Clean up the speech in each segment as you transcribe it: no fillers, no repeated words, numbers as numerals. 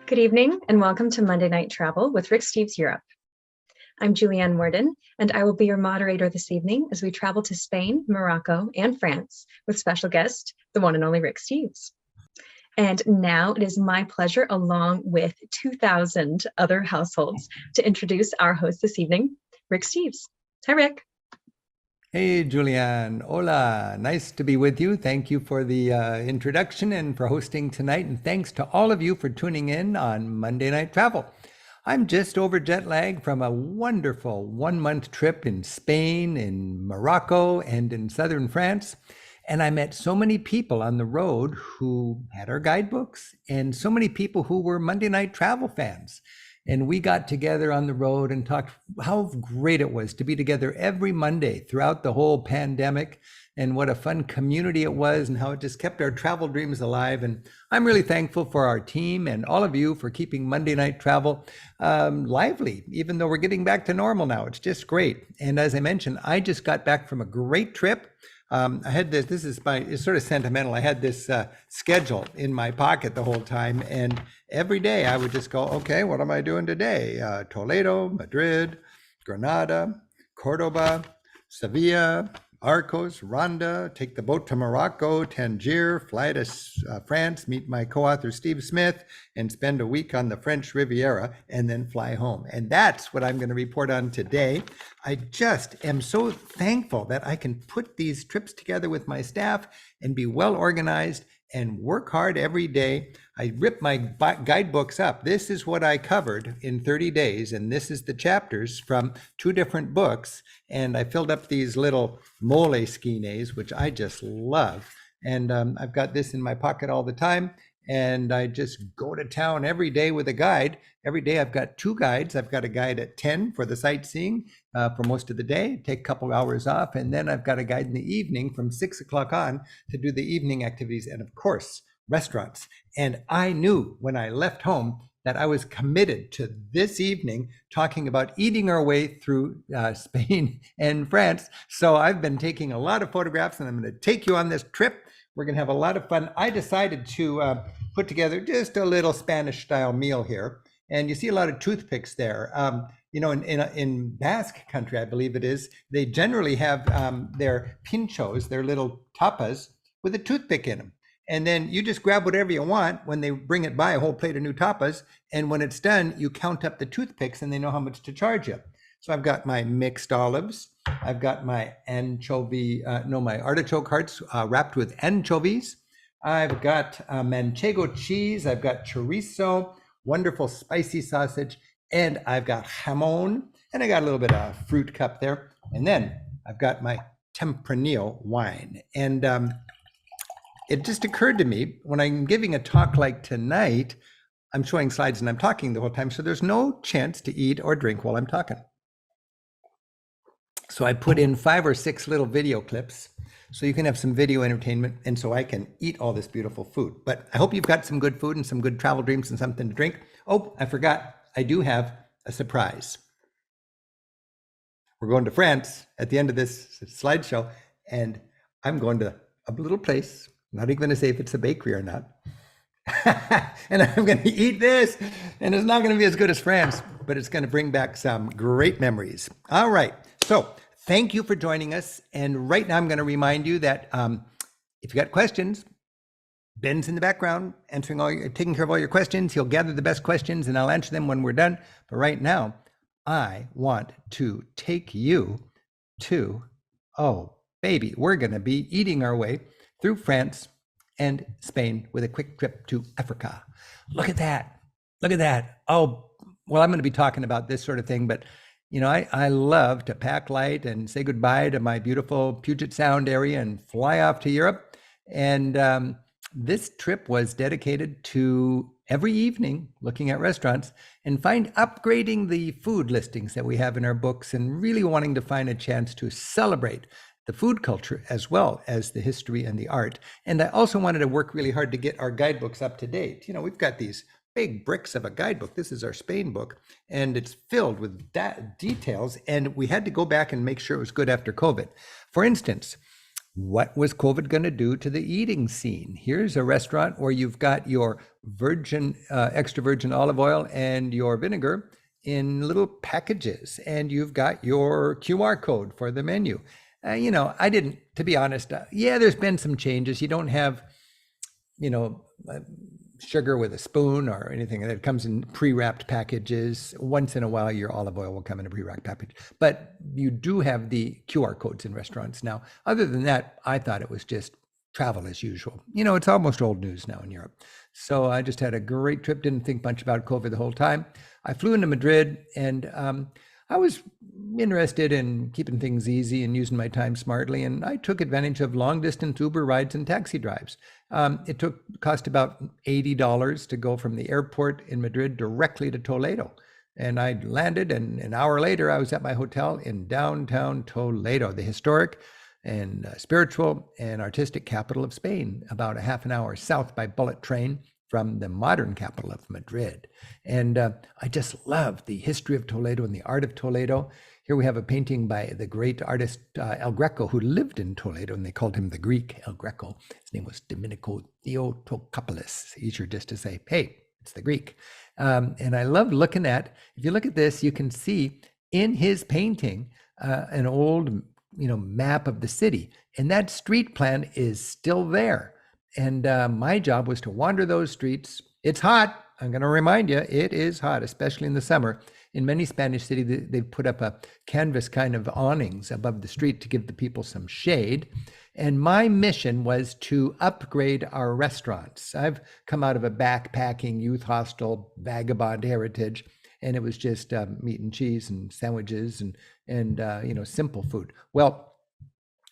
Good evening and welcome to Monday Night Travel with Rick Steves Europe. I'm Julianne Morden and I will be your moderator this evening as we travel to Spain, Morocco, and France with special guest, the one and only Rick Steves. And now it is my pleasure, along with 2,000 other households, to introduce our host this evening, Rick Steves. Hi, Rick. Hey, Julianne. Hola. Nice to be with you. Thank you for the introduction and for hosting tonight. And thanks to all of you for tuning in on Monday Night Travel. I'm just over jet lag from a wonderful 1-month trip in Spain, in Morocco, and in southern France. And I met so many people on the road who had our guidebooks and so many people who were Monday Night Travel fans. And we got together on the road and talked how great it was to be together every Monday throughout the whole pandemic, and what a fun community it was and how it just kept our travel dreams alive. And I'm really thankful for our team and all of you for keeping Monday Night Travel lively, even though we're getting back to normal now. It's just great. And as I mentioned, I just got back from a great trip. I had it's sort of sentimental. I had this schedule in my pocket the whole time, and every day I would just go, okay, what am I doing today? Toledo, Madrid, Granada, Córdoba, Sevilla, Arcos, Ronda, take the boat to Morocco, Tangier, fly to France, meet my co-author Steve Smith, and spend a week on the French Riviera, and then fly home. And that's what I'm going to report on today. I just am so thankful that I can put these trips together with my staff and be well organized and work hard every day. I rip my guidebooks up. This is what I covered in 30 days, and this is the chapters from 2 different books. And I filled up these little moleskines, which I just love. And I've got this in my pocket all the time. And I just go to town every day with a guide. Every day I've got 2 guides. I've got a guide at 10 for the sightseeing for most of the day, take a couple hours off. And then I've got a guide in the evening from 6 o'clock on to do the evening activities. And of course, restaurants. And I knew when I left home that I was committed to this evening talking about eating our way through Spain and France. So I've been taking a lot of photographs, and I'm going to take you on this trip. We're going to have a lot of fun. I decided to put together just a little Spanish style meal here. And you see a lot of toothpicks there. In Basque country, I believe it is, they generally have their pinchos, their little tapas, with a toothpick in them. And then you just grab whatever you want when they bring it by, a whole plate of new tapas. And when it's done, you count up the toothpicks and they know how much to charge you. So I've got my mixed olives. I've got my my artichoke hearts wrapped with anchovies. I've got manchego cheese. I've got chorizo, wonderful spicy sausage. And I've got jamón. And I got a little bit of fruit cup there. And then I've got my Tempranillo wine. And it just occurred to me when I'm giving a talk like tonight, I'm showing slides and I'm talking the whole time. So there's no chance to eat or drink while I'm talking. So I put in 5 or 6 little video clips so you can have some video entertainment and so I can eat all this beautiful food. But I hope you've got some good food and some good travel dreams and something to drink. Oh, I forgot. I do have a surprise. We're going to France at the end of this slideshow, and I'm going to a little place. I'm not even going to say if it's a bakery or not. And I'm going to eat this, and it's not going to be as good as France, but it's going to bring back some great memories. All right. So thank you for joining us. And right now I'm going to remind you that if you got questions, Ben's in the background taking care of all your questions. He'll gather the best questions and I'll answer them when we're done. But right now, I want to take you to, we're going to be eating our way through France and Spain with a quick trip to Africa. Look at that. Look at that. Oh, well, I'm going to be talking about this sort of thing, but I love to pack light and say goodbye to my beautiful Puget Sound area and fly off to Europe. And this trip was dedicated to every evening looking at restaurants and upgrading the food listings that we have in our books, and really wanting to find a chance to celebrate the food culture as well as the history and the art. And I also wanted to work really hard to get our guidebooks up to date. We've got these big bricks of a guidebook. This is our Spain book, and it's filled with details. And we had to go back and make sure it was good after COVID. For instance, What was COVID going to do to the eating scene? Here's a restaurant where you've got your extra virgin olive oil and your vinegar in little packages, and you've got your QR code for the menu. I didn't, to be honest, there's been some changes. You don't have, sugar with a spoon or anything that comes in pre-wrapped packages. Once in a while, your olive oil will come in a pre-wrapped package, but you do have the QR codes in restaurants now. Other than that, I thought it was just travel as usual. It's almost old news now in Europe. So I just had a great trip, didn't think much about COVID the whole time. I flew into Madrid, and I was interested in keeping things easy and using my time smartly, and I took advantage of long-distance Uber rides and taxi drives. It cost about $80 to go from the airport in Madrid directly to Toledo. And I landed, and an hour later, I was at my hotel in downtown Toledo, the historic and spiritual and artistic capital of Spain, about a half an hour south by bullet train from the modern capital of Madrid. And I just love the history of Toledo and the art of Toledo. Here we have a painting by the great artist El Greco, who lived in Toledo, and they called him the Greek El Greco. His name was Domenico Theotokopoulos. Easier just to say, hey, it's the Greek. And I love looking at, if you look at this, you can see in his painting an old map of the city. And that street plan is still there. And my job was to wander those streets. It's hot. I'm going to remind you, it is hot, especially in the summer. In many Spanish cities, they've put up a canvas kind of awnings above the street to give the people some shade. And my mission was to upgrade our restaurants. I've come out of a backpacking youth hostel vagabond heritage, and it was just meat and cheese and sandwiches and simple food. Well,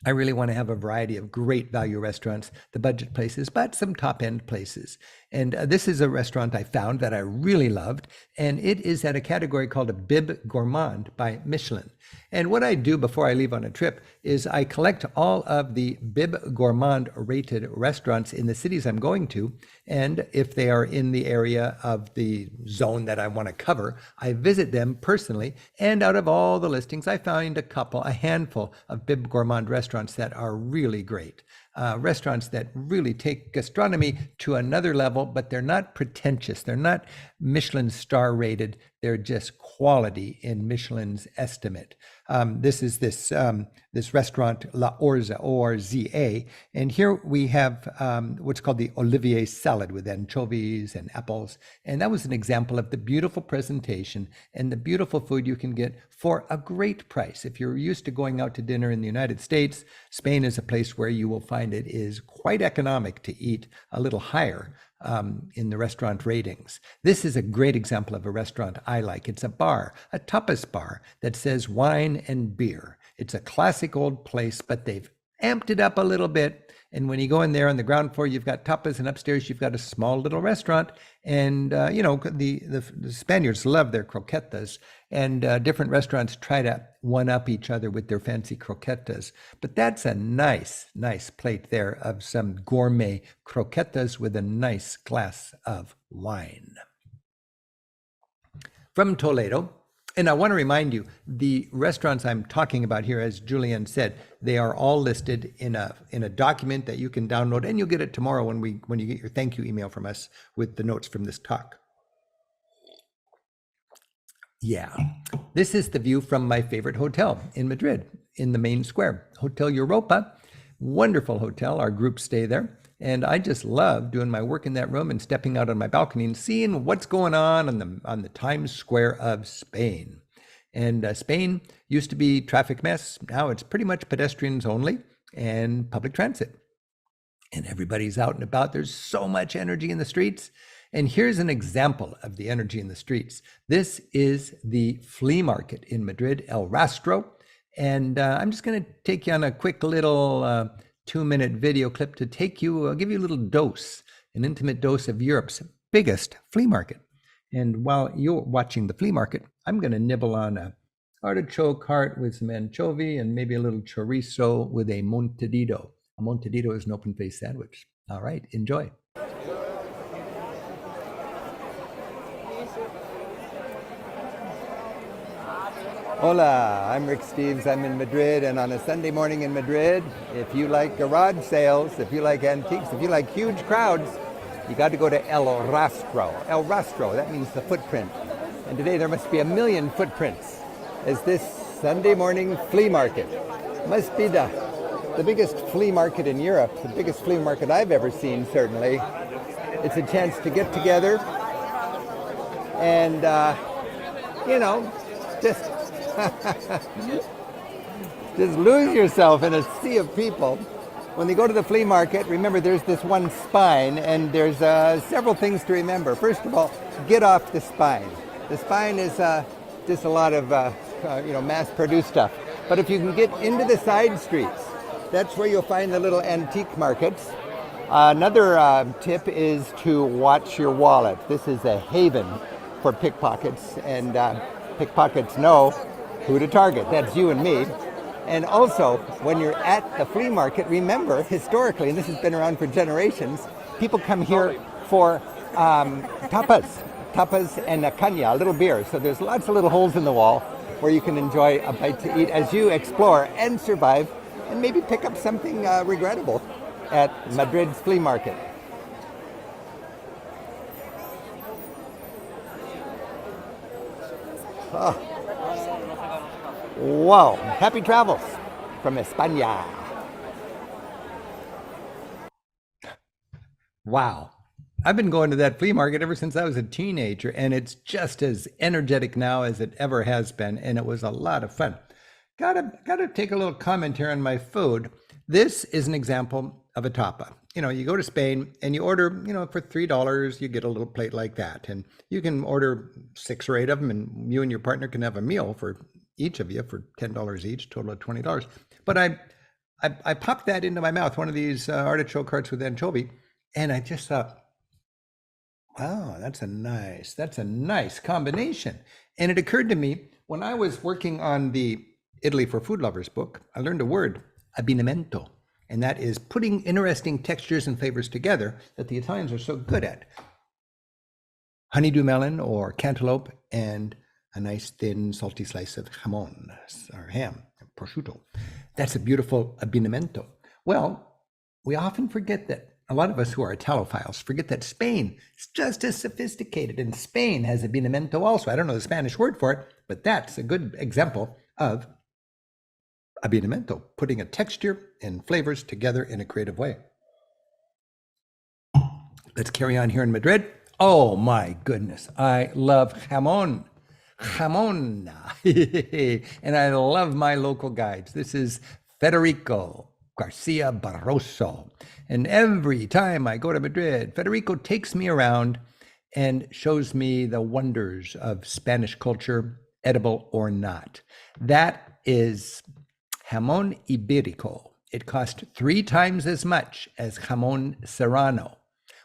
I really want to have a variety of great value restaurants, the budget places, but some top-end places. And this is a restaurant I found that I really loved, and it is at a category called a Bib Gourmand by Michelin. And what I do before I leave on a trip is I collect all of the Bib Gourmand rated restaurants in the cities I'm going to, and if they are in the area of the zone that I want to cover, I visit them personally, and out of all the listings, I find a handful of Bib Gourmand restaurants that are really great. Restaurants that really take gastronomy to another level, but they're not pretentious. They're not Michelin star rated. They're just quality in Michelin's estimate. This is this restaurant, La Orza, O-R-Z-A. And here we have what's called the Olivier salad with anchovies and apples. And that was an example of the beautiful presentation and the beautiful food you can get for a great price. If you're used to going out to dinner in the United States, Spain is a place where you will find it is quite economic to eat a little higher in the restaurant ratings. This is a great example of a restaurant I like. It's a bar, a tapas bar that says wine and beer. It's a classic old place, but they've amped it up a little bit. And when you go in there on the ground floor, you've got tapas, and upstairs you've got a small little restaurant. And the Spaniards love their croquetas, and different restaurants try to one up each other with their fancy croquetas. But that's a nice plate there of some gourmet croquetas with a nice glass of wine. From Toledo. And I want to remind you, the restaurants I'm talking about here, as Julian said, they are all listed in a document that you can download, and you'll get it tomorrow when you get your thank you email from us with the notes from this talk. Yeah, this is the view from my favorite hotel in Madrid, in the main square, Hotel Europa. Wonderful hotel. Our group stay there. And I just love doing my work in that room and stepping out on my balcony and seeing what's going on the Times Square of Spain. And Spain used to be traffic mess. Now it's pretty much pedestrians only and public transit. And everybody's out and about. There's so much energy in the streets. And here's an example of the energy in the streets. This is the flea market in Madrid, El Rastro. And I'm just going to take you on a quick little 2-minute video clip to give you a little dose, an intimate dose of Europe's biggest flea market. And while you're watching the flea market, I'm going to nibble on a artichoke heart with some anchovy and maybe a little chorizo with a montedito. A montedito is an open-faced sandwich. All right, enjoy. Hola, I'm Rick Steves. I'm in Madrid, and on a Sunday morning in Madrid, if you like garage sales, if you like antiques, if you like huge crowds, you got to go to El Rastro. El Rastro, that means the footprint. And today there must be 1 million footprints as this Sunday morning flea market must be the biggest flea market in Europe, the biggest flea market I've ever seen, certainly. It's a chance to get together and, just just lose yourself in a sea of people. When they go to the flea market, remember there's this one spine, and there's several things to remember. First of all, get off the spine. The spine is just a lot of mass-produced stuff. But if you can get into the side streets, that's where you'll find the little antique markets. Another tip is to watch your wallet. This is a haven for pickpockets, and pickpockets know who to target. That's you and me. And also, when you're at the flea market, remember, historically, and this has been around for generations, people come here for tapas and a caña, a little beer. So there's lots of little holes in the wall where you can enjoy a bite to eat as you explore and survive, and maybe pick up something regrettable at Madrid's flea market. Oh. Wow, happy travels from España. Wow. I've been going to that flea market ever since I was a teenager, and it's just as energetic now as it ever has been, and it was a lot of fun. Gotta take a little comment here on my food. This is an example of a tapa. You go to Spain and you order, for $3, you get a little plate like that. And you can order 6 or 8 of them, and you and your partner can have a meal for each of you for $10 each, total of $20. But I popped that into my mouth, one of these artichoke hearts with anchovy, and I just thought, wow, that's a nice combination. And it occurred to me when I was working on the Italy for Food Lovers book, I learned a word, abbinamento. And that is putting interesting textures and flavors together that the Italians are so good at. Honeydew melon or cantaloupe and a nice thin salty slice of jamón or ham, prosciutto. That's a beautiful abbinamento. Well, we often forget that. A lot of us who are Italophiles forget that Spain is just as sophisticated, and Spain has abbinamento also. I don't know the Spanish word for it, but that's a good example of abbinamento, putting a texture and flavors together in a creative way. Let's carry on here in Madrid. Oh my goodness, I love jamón. Jamón. And I love my local guides. This is Federico Garcia Barroso. And every time I go to Madrid, Federico takes me around and shows me the wonders of Spanish culture, edible or not. That is jamón ibérico. It cost 3 times as much as jamón serrano.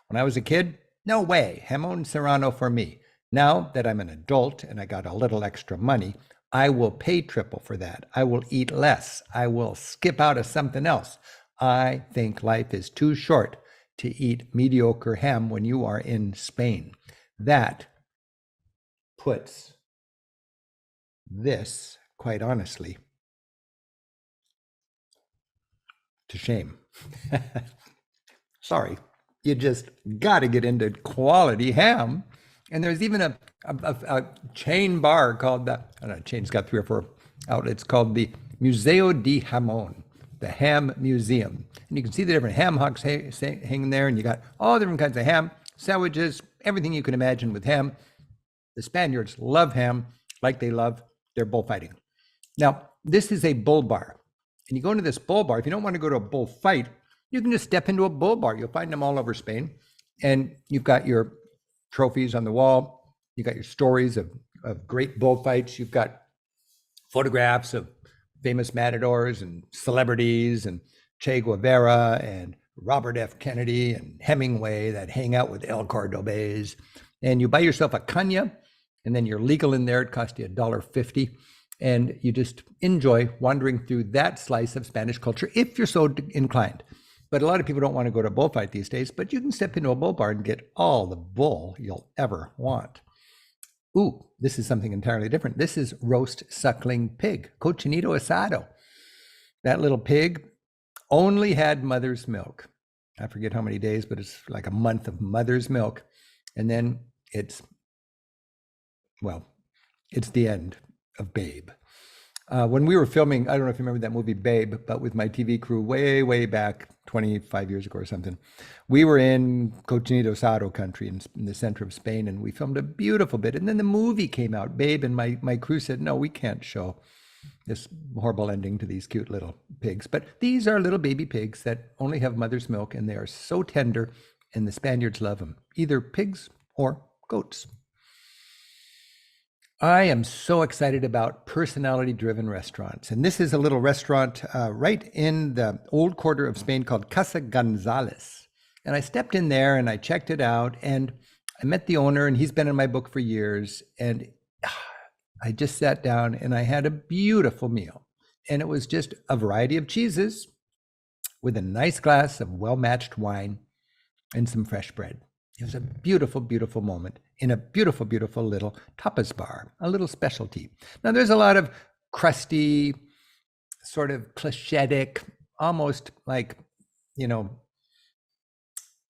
When I was a kid, no way, jamón serrano for me. Now that I'm an adult and I got a little extra money, I will pay triple for that. I will eat less. I will skip out of something else. I think life is too short to eat mediocre ham when you are in Spain. That puts this, quite honestly, to shame. Sorry, you just got to get into quality ham. And there's even a chain bar called the, I don't know, chain's got 3 or 4 outlets, called the Museo di Jamón, the Ham Museum. And you can see the different ham hocks hanging there, and you got all different kinds of ham, sandwiches, everything you can imagine with ham. The Spaniards love ham like they love their bullfighting. Now, this is a bull bar. And you go into this bull bar, if you don't want to go to a bull fight, you can just step into a bull bar. You'll find them all over Spain. And you've got your trophies on the wall. You got your stories of great bullfights. You've got photographs of famous matadors and celebrities and Che Guevara and Robert F. Kennedy and Hemingway that hang out with El Cordobés. And you buy yourself a caña, and then you're legal in there. It costs you $1.50. And you just enjoy wandering through that slice of Spanish culture if you're so inclined. But a lot of people don't want to go to a bullfight these days, but you can step into a bull bar and get all the bull you'll ever want. Ooh, this is something entirely different. This is roast suckling pig, cochinito asado. That little pig only had mother's milk. I forget how many days, but it's like a month of mother's milk. And then it's the end of Babe. When we were filming, I don't know if you remember that movie Babe, but with my TV crew way back 25 years ago or something, we were in Cochinito Asado country in the center of Spain, and we filmed a beautiful bit. And then the movie came out, Babe, and my crew said, no, we can't show this horrible ending to these cute little pigs. But these are little baby pigs that only have mother's milk, and they are so tender, and the Spaniards love them, either pigs or goats. I am so excited about personality-driven restaurants. And this is a little restaurant right in the old quarter of Spain called Casa González. And I stepped in there and I checked it out, and I met the owner, and he's been in my book for years. And I just sat down and I had a beautiful meal. And it was just a variety of cheeses with a nice glass of well-matched wine and some fresh bread. It was a beautiful, beautiful moment in a beautiful, beautiful little tapas bar, a little specialty. Now, there's a lot of crusty, sort of clichetic, almost like,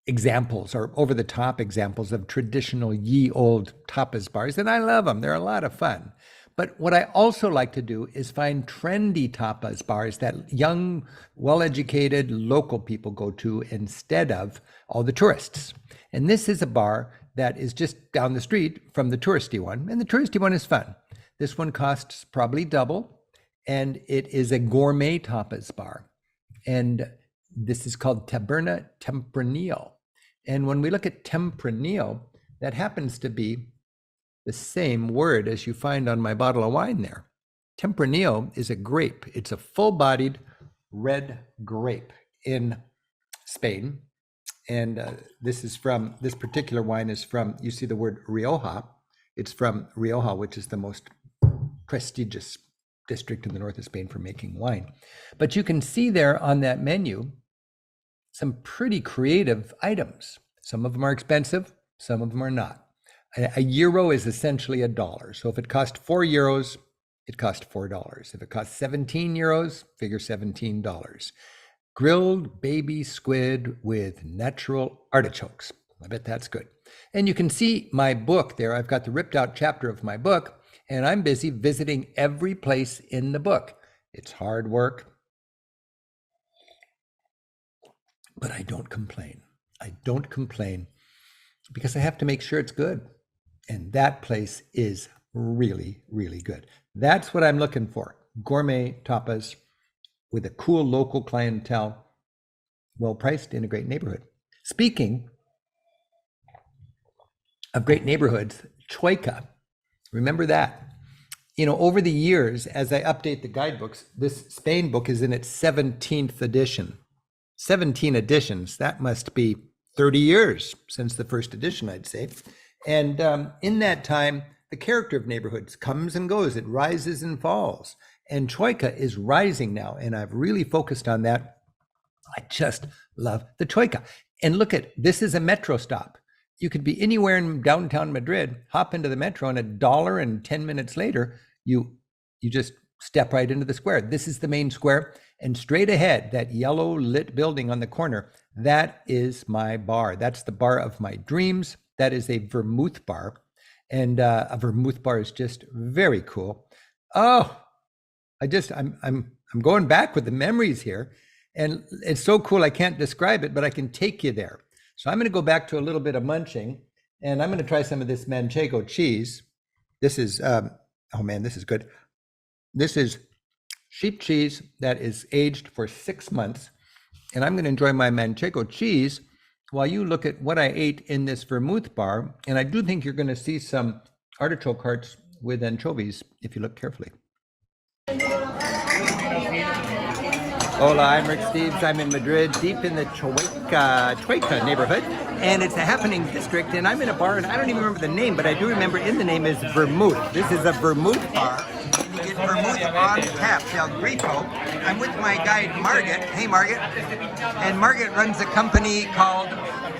examples or over-the-top examples of traditional ye old tapas bars, and I love them. They're a lot of fun. But what I also like to do is find trendy tapas bars that young, well-educated local people go to instead of all the tourists. And this is a bar that is just down the street from the touristy one, and the touristy one is fun. This one costs probably double, and it is a gourmet tapas bar. And this is called Taberna Tempranillo. And when we look at Tempranillo, that happens to be the same word as you find on my bottle of wine there. Tempranillo is a grape. It's a full-bodied red grape in Spain. And this particular wine is from, you see the word Rioja. It's from Rioja, which is the most prestigious district in the north of Spain for making wine. But you can see there on that menu some pretty creative items. Some of them are expensive, some of them are not. A euro is essentially $1. So if it cost 4 euros, it cost $4. If it cost 17 euros, figure $17. Grilled baby squid with natural artichokes. I bet that's good. And you can see my book there. I've got the ripped out chapter of my book, and I'm busy visiting every place in the book. It's hard work, but I don't complain. I don't complain because I have to make sure it's good. And that place is really, really good. That's what I'm looking for. Gourmet tapas with a cool local clientele, well priced in a great neighborhood. Speaking of great neighborhoods, Chueca, remember that? Over the years, as I update the guidebooks, this Spain book is in its 17th edition. 17 editions, that must be 30 years since the first edition, I'd say. And in that time, the character of neighborhoods comes and goes. It rises and falls. And Chueca is rising now, and I've really focused on that. I just love the Chueca. And look this is a metro stop. You could be anywhere in downtown Madrid, hop into the metro, and $1 and 10 minutes later, you just step right into the square. This is the main square, and straight ahead, that yellow lit building on the corner, that is my bar. That's the bar of my dreams. That is a vermouth bar, and a vermouth bar is just very cool. Oh, I'm going back with the memories here, and it's so cool I can't describe it, but I can take you there. So I'm going to go back to a little bit of munching, and I'm going to try some of this manchego cheese. This is, oh man, this is good. This is sheep cheese that is aged for 6 months, and I'm going to enjoy my manchego cheese while you look at what I ate in this vermouth bar. And I do think you're going to see some artichoke hearts with anchovies if you look carefully. Hola, I'm Rick Steves. I'm in Madrid, deep in the Chueca neighborhood, and it's a happening district, and I'm in a bar, and I don't even remember the name, but I do remember in the name is Vermouth. This is a vermouth bar. You get vermouth on tap, El Grifo. I'm with my guide, Margaret. Hey, Margaret. And Margaret runs a company called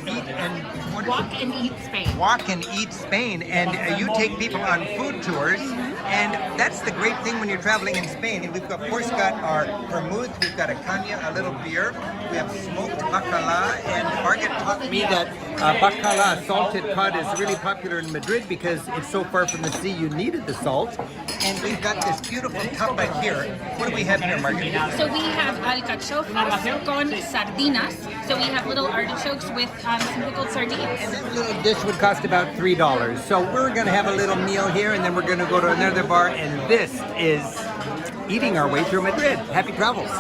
Eat and, what Walk and Eat Spain. Walk and Eat Spain, and you take people on food tours, and that's the great thing when you're traveling in Spain. And we've of course got our vermouth, we've got a caña, a little beer, we have smoked bacala, and Margaret taught me that bacala, salted cod, is really popular in Madrid because it's so far from the sea you needed the salt. And we've got this beautiful tapa here. What do we have here, Margaret? So we have alcachofas con sardinas. So we have little artichokes with some pickled sardines. And that little dish would cost about $3. So we're going to have a little meal here, and then we're going to go to another bar, and this is eating our way through Madrid. Happy travels.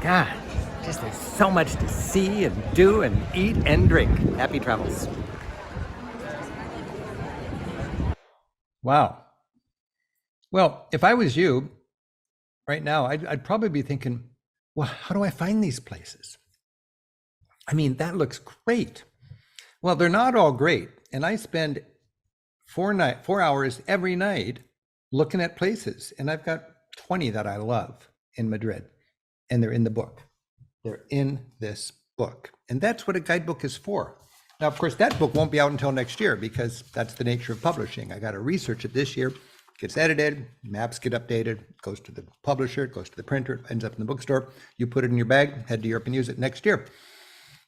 God, just there's so much to see and do and eat and drink. Happy travels. Wow. Well, if I was you right now, I'd probably be thinking, well, how do I find these places? I mean, that looks great. Well, they're not all great. And I spend 4 hours every night looking at places. And I've got 20 that I love in Madrid. And they're in the book. They're in this book. And that's what a guidebook is for. Now, of course, that book won't be out until next year because that's the nature of publishing. I got to research it this year, gets edited, maps get updated, goes to the publisher, it goes to the printer, it ends up in the bookstore. You put it in your bag, head to Europe and use it next year.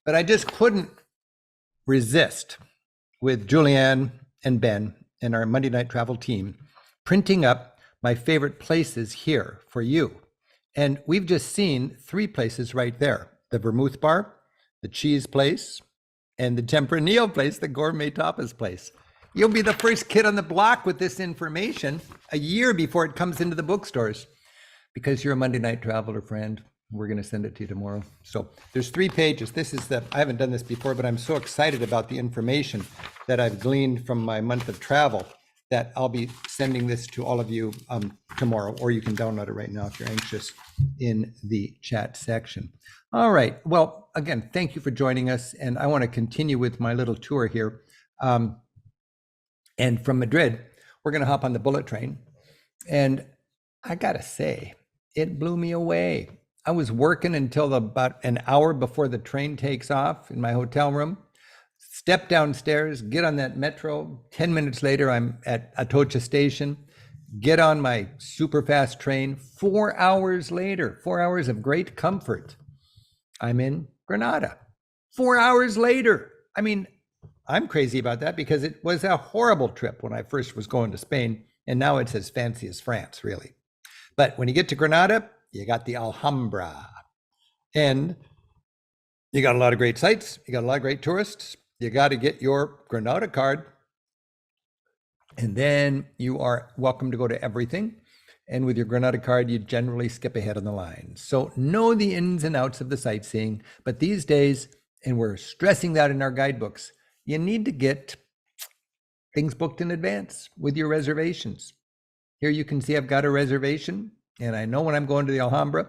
But I just couldn't resist with Julianne and Ben and our Monday Night Travel team printing up my favorite places here for you. And we've just seen 3 places right there: the Vermouth Bar, the Cheese Place, and the Tempranillo Place, the Gourmet Tapas Place. You'll be the first kid on the block with this information a year before it comes into the bookstores. Because you're a Monday Night Traveler friend, we're going to send it to you tomorrow. So there's 3 pages. This is I haven't done this before, but I'm so excited about the information that I've gleaned from my month of travel that I'll be sending this to all of you tomorrow, or you can download it right now if you're anxious in the chat section. All right. Well, again, thank you for joining us. And I want to continue with my little tour here. And from Madrid, we're going to hop on the bullet train. And I got to say, it blew me away. I was working until about an hour before the train takes off in my hotel room. Step downstairs, get on that metro. 10 minutes later, I'm at Atocha station. Get on my super fast train. 4 hours later, 4 hours of great comfort, I'm in Granada. 4 hours later. I mean, I'm crazy about that because it was a horrible trip when I first was going to Spain, and now it's as fancy as France, really. But when you get to Granada, you got the Alhambra, and you got a lot of great sights. You got a lot of great tourists. You got to get your Granada card, and then you are welcome to go to everything. And with your Granada card, you generally skip ahead on the line. So know the ins and outs of the sightseeing. But these days, and we're stressing that in our guidebooks, you need to get things booked in advance with your reservations. Here you can see I've got a reservation, and I know when I'm going to the Alhambra,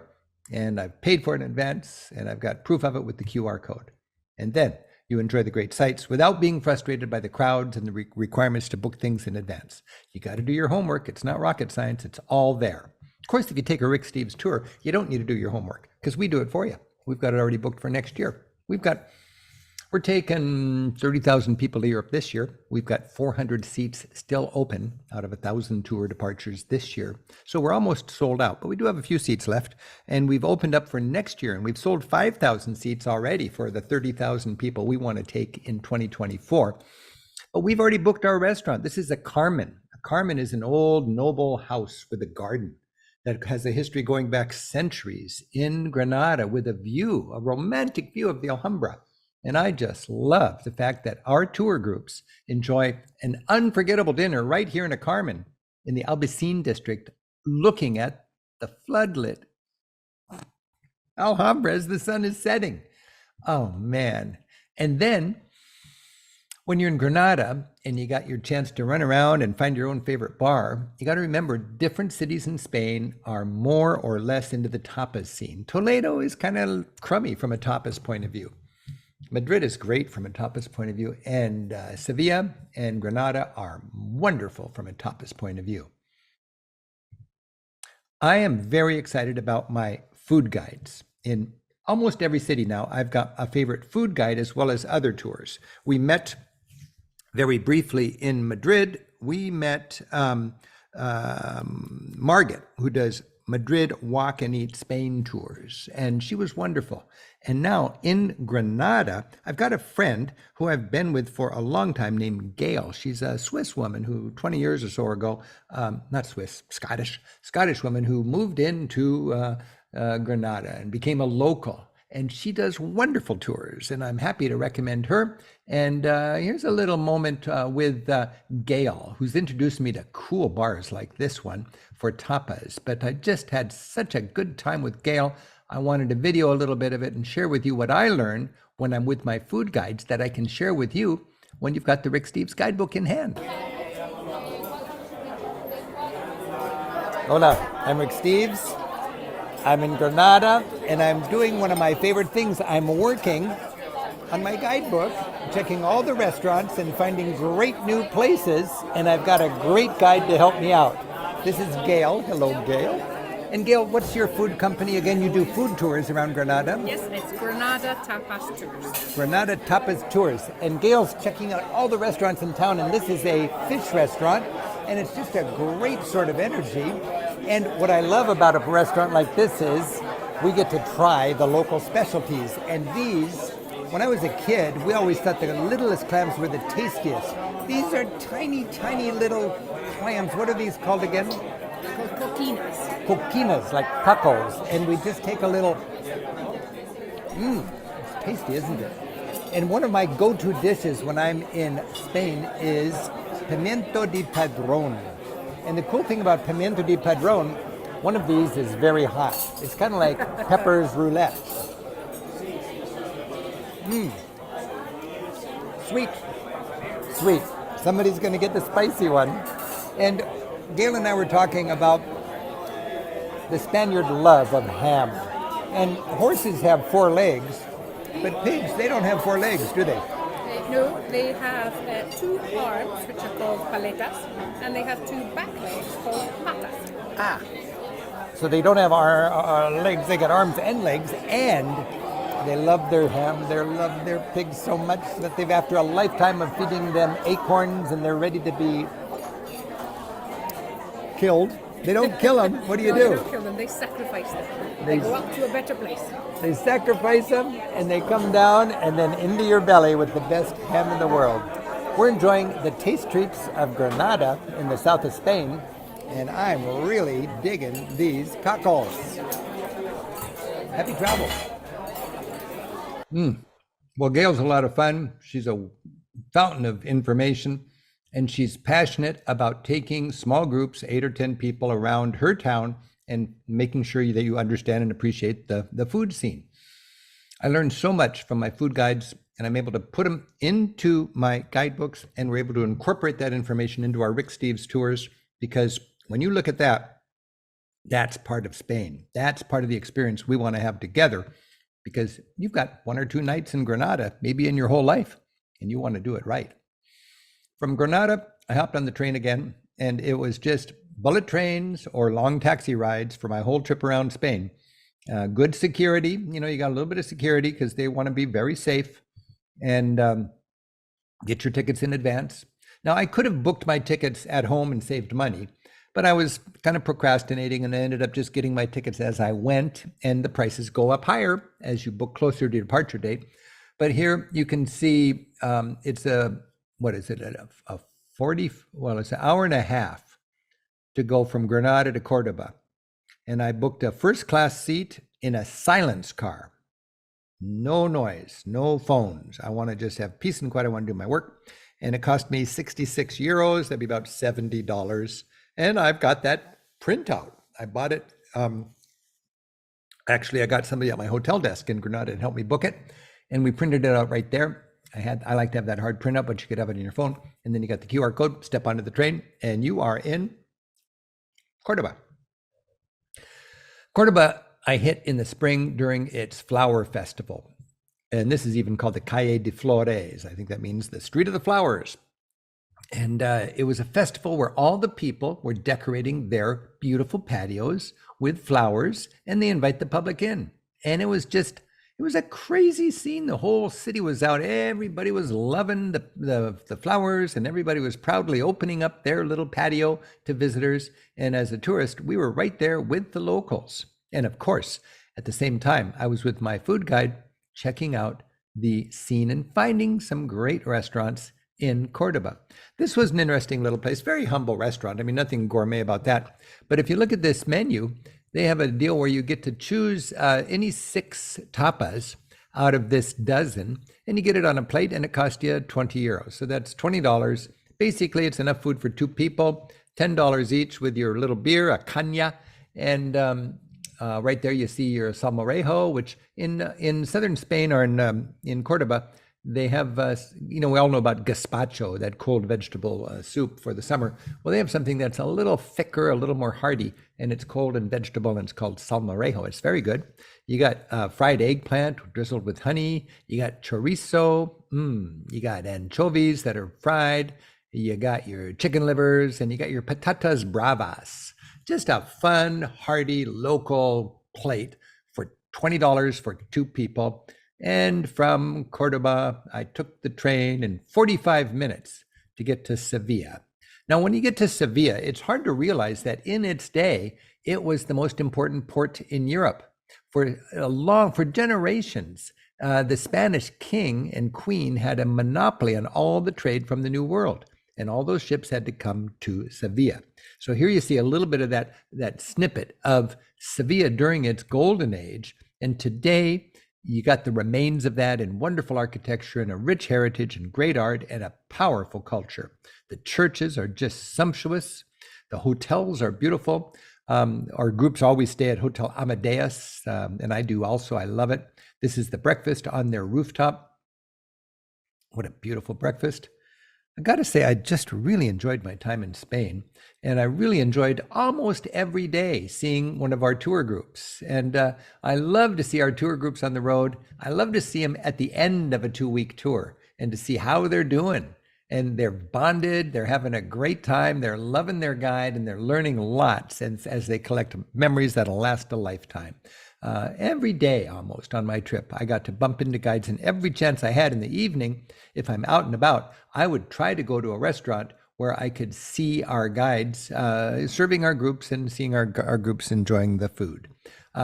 and I've paid for it in advance, and I've got proof of it with the QR code. And then you enjoy the great sights without being frustrated by the crowds and the requirements to book things in advance. You got to do your homework. It's not rocket science. It's all there. Of course, if you take a Rick Steves tour, you don't need to do your homework because we do it for you. We've got it already booked for next year. We're taking 30,000 people to Europe this year. We've got 400 seats still open out of 1,000 tour departures this year. So we're almost sold out, but we do have a few seats left. And we've opened up for next year, and we've sold 5,000 seats already for the 30,000 people we want to take in 2024. But we've already booked our restaurant. This is a Carmen. A Carmen is an old noble house with a garden that has a history going back centuries in Granada with a view, a romantic view of the Alhambra. And I just love the fact that our tour groups enjoy an unforgettable dinner right here in a Carmen in the Albaycin district, looking at the floodlit Alhambra as the sun is setting. Oh, man. And then when you're in Granada and you got your chance to run around and find your own favorite bar, you got to remember different cities in Spain are more or less into the tapas scene. Toledo is kind of crummy from a tapas point of view. Madrid is great from a tapas point of view, and Sevilla and Granada are wonderful from a tapas point of view. I am very excited about my food guides. In almost every city now, I've got a favorite food guide as well as other tours. We met very briefly in Madrid. We met Margaret, who does Madrid Walk and Eat Spain tours, and she was wonderful. And now in Granada, I've got a friend who I've been with for a long time named Gail. She's a Swiss woman who 20 years or so ago, not Swiss, Scottish woman who moved into Granada and became a local. And she does wonderful tours, and I'm happy to recommend her. And here's a little moment with Gail, who's introduced me to cool bars like this one for tapas. But I just had such a good time with Gail. I wanted to video a little bit of it and share with you what I learn when I'm with my food guides that I can share with you when you've got the Rick Steves guidebook in hand. Hola, I'm Rick Steves. I'm in Granada, and I'm doing one of my favorite things. I'm working on my guidebook, checking all the restaurants and finding great new places, and I've got a great guide to help me out. This is Gail. Hello, Gail. And Gail, what's your food company again? You do food tours around Granada? Yes, it's Granada Tapas Tours. Granada Tapas Tours. And Gail's checking out all the restaurants in town, and this is a fish restaurant, and it's just a great sort of energy. And what I love about a restaurant like this is we get to try the local specialties. And these, when I was a kid, we always thought the littlest clams were the tastiest. These are tiny, tiny little clams. What are these called again? Called coquinas. Coquinas, like tacos. And we just take a little, it's tasty, isn't it? And one of my go-to dishes when I'm in Spain is pimiento de padrón. And the cool thing about pimiento de padrón, one of these is very hot. It's kind of like peppers roulette. Sweet. Somebody's going to get the spicy one. And Gail and I were talking about the Spaniard love of ham. And horses have 4 legs, but pigs, they don't have 4 legs, do they? No, they have 2 arms, which are called paletas, and they have 2 back legs called patas. So they don't have legs, they got arms and legs, and they love their ham, they love their pigs so much that they've, after a lifetime of feeding them acorns, and they're ready to be killed. They don't kill them. What do you do? They don't kill them, they sacrifice them. They go up to a better place. They sacrifice them, and they come down and then into your belly with the best ham in the world. We're enjoying the taste treats of Granada in the south of Spain, and I'm really digging these tacos. Happy travel. Well, Gail's a lot of fun. She's a fountain of information, and she's passionate about taking small groups, 8 or 10 people around her town and making sure that you understand and appreciate the food scene. I learned so much from my food guides, and I'm able to put them into my guidebooks, and we're able to incorporate that information into our Rick Steves tours, because when you look at that, that's part of Spain. That's part of the experience we want to have together, because you've got 1 or 2 nights in Granada, maybe in your whole life, and you want to do it right. From Granada, I hopped on the train again, and it was just bullet trains or long taxi rides for my whole trip around Spain. Good security, you got a little bit of security because they want to be very safe, and get your tickets in advance. Now, I could have booked my tickets at home and saved money, but I was kind of procrastinating, and I ended up just getting my tickets as I went, and the prices go up higher as you book closer to your departure date. But here you can see it's a 40, well, it's an hour and a half to go from Granada to Córdoba. And I booked a first class seat in a silence car. No noise, no phones. I want to just have peace and quiet. I want to do my work. And it cost me 66 euros. That'd be about $70. And I've got that printout. I bought it. Actually, I got somebody at my hotel desk in Granada and helped me book it. And we printed it out right there. I like to have that hard printout, but you could have it on your phone. And then you got the QR code, step onto the train, and you are in Córdoba. Córdoba, I hit in the spring during its flower festival. And this is even called the Calle de Flores. I think that means the Street of the Flowers. And it was a festival where all the people were decorating their beautiful patios with flowers, and they invite the public in. And it was a crazy scene. The whole city was out. Everybody was loving the flowers, and everybody was proudly opening up their little patio to visitors. And as a tourist, we were right there with the locals. And of course, at the same time, I was with my food guide checking out the scene and finding some great restaurants in Córdoba. This was an interesting little place, very humble restaurant. I mean, nothing gourmet about that. But if you look at this menu, they have a deal where you get to choose any 6 tapas out of this dozen, and you get it on a plate, and it costs you 20 euros. So that's $20. Basically, it's enough food for 2 people, $10 each with your little beer, a caña, and right there you see your salmorejo, which in southern Spain or in Córdoba, they have, we all know about gazpacho, that cold vegetable soup for the summer. Well, they have something that's a little thicker, a little more hearty, and it's cold and vegetable, and it's called salmorejo. It's very good. You got fried eggplant drizzled with honey. You got chorizo. You got anchovies that are fried. You got your chicken livers, and you got your patatas bravas. Just a fun, hearty, local plate for $20 for 2 people. And from Córdoba, I took the train in 45 minutes to get to Sevilla. Now, when you get to Sevilla, it's hard to realize that in its day, it was the most important port in Europe. For generations, the Spanish king and queen had a monopoly on all the trade from the New World, and all those ships had to come to Sevilla. So here you see a little bit of that snippet of Sevilla during its golden age, and today, you got the remains of that in wonderful architecture and a rich heritage and great art and a powerful culture. The churches are just sumptuous. The hotels are beautiful. Our groups always stay at Hotel Amadeus, and I do also. I love it. This is the breakfast on their rooftop. What a beautiful breakfast. I got to say, I just really enjoyed my time in Spain, and I really enjoyed almost every day seeing one of our tour groups. And I love to see our tour groups on the road. I love to see them at the end of a 2-week tour and to see how they're doing. And they're bonded, they're having a great time, they're loving their guide, and they're learning lots as they collect memories that'll last a lifetime. Every day almost on my trip, I got to bump into guides, and every chance I had in the evening, if I'm out and about, I would try to go to a restaurant where I could see our guides serving our groups and seeing our groups enjoying the food.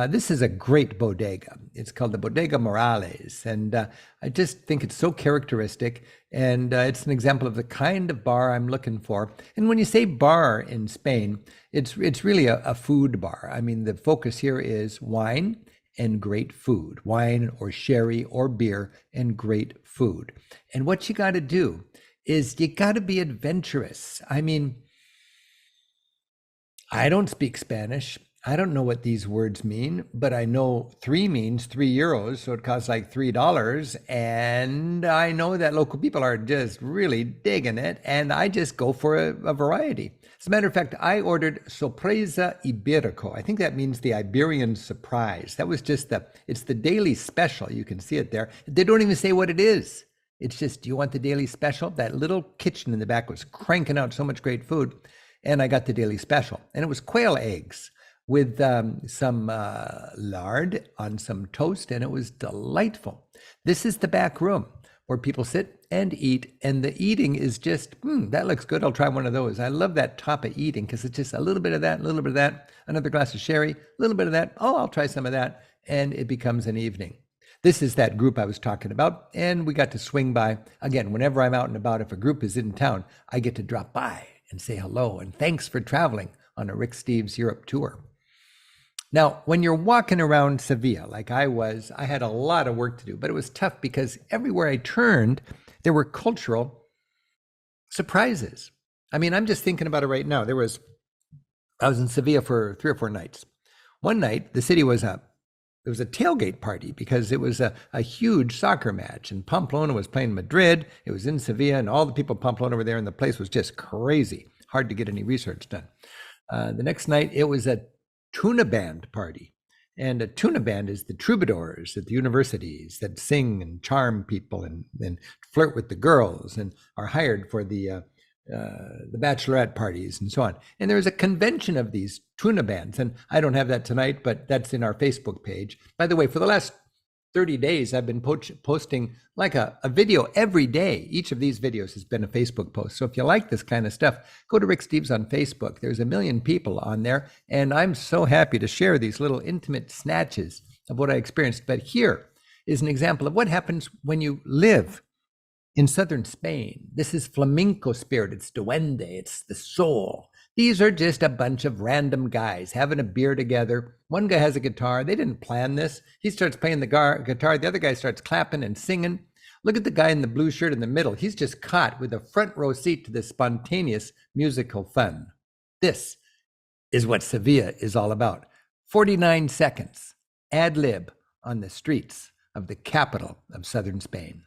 This is a great bodega. It's called the Bodega Morales, and I just think it's so characteristic, and it's an example of the kind of bar I'm looking for. And when you say bar in Spain, it's really a food bar. I mean, the focus here is wine and great food, wine or sherry or beer and great food. And what you got to do is you got to be adventurous. I mean, I don't speak Spanish. I don't know what these words mean, but I know 3 means 3 euros, so it costs like $3. And I know that local people are just really digging it, and I just go for a variety. As a matter of fact, I ordered sorpresa ibérico. I think that means the Iberian surprise. That was just it's the daily special. You can see it there. They don't even say what it is. It's just, do you want the daily special? That little kitchen in the back was cranking out so much great food, and I got the daily special. And it was quail eggs with some lard on some toast, and it was delightful. This is the back room where people sit and eat, and the eating is just, that looks good, I'll try one of those. I love that tapa eating because it's just a little bit of that, a little bit of that, another glass of sherry, a little bit of that, oh, I'll try some of that, and it becomes an evening. This is that group I was talking about, and we got to swing by. Again, whenever I'm out and about, if a group is in town, I get to drop by and say hello, and thanks for traveling on a Rick Steves Europe tour. Now, when you're walking around Sevilla, like I was, I had a lot of work to do, but it was tough because everywhere I turned, there were cultural surprises. I mean, I'm just thinking about it right now. I was in Sevilla for 3 or 4 nights. One night, the city was it was a tailgate party because it was a huge soccer match, and Pamplona was playing Madrid. It was in Sevilla, and all the people of Pamplona were there, and the place was just crazy. Hard to get any research done. The next night, it was a tuna band party, And a tuna band is the troubadours at the universities that sing and charm people and flirt with the girls and are hired for the bachelorette parties and so on. And there's a convention of these tuna bands. And I don't have that tonight, but that's in our Facebook page. By the way, for the last 30 days, I've been posting like a video every day. Each of these videos has been a Facebook post. So if you like this kind of stuff, go to Rick Steves on Facebook. There's 1 million people on there. And I'm so happy to share these little intimate snatches of what I experienced. But here is an example of what happens when you live in southern Spain. This is flamenco spirit. It's duende. It's the soul. These are just a bunch of random guys having a beer together. One guy has a guitar. They didn't plan this. He starts playing the guitar. The other guy starts clapping and singing. Look at the guy in the blue shirt in the middle. He's just caught with a front row seat to this spontaneous musical fun. This is what Sevilla is all about. 49 seconds, ad lib on the streets of the capital of southern Spain.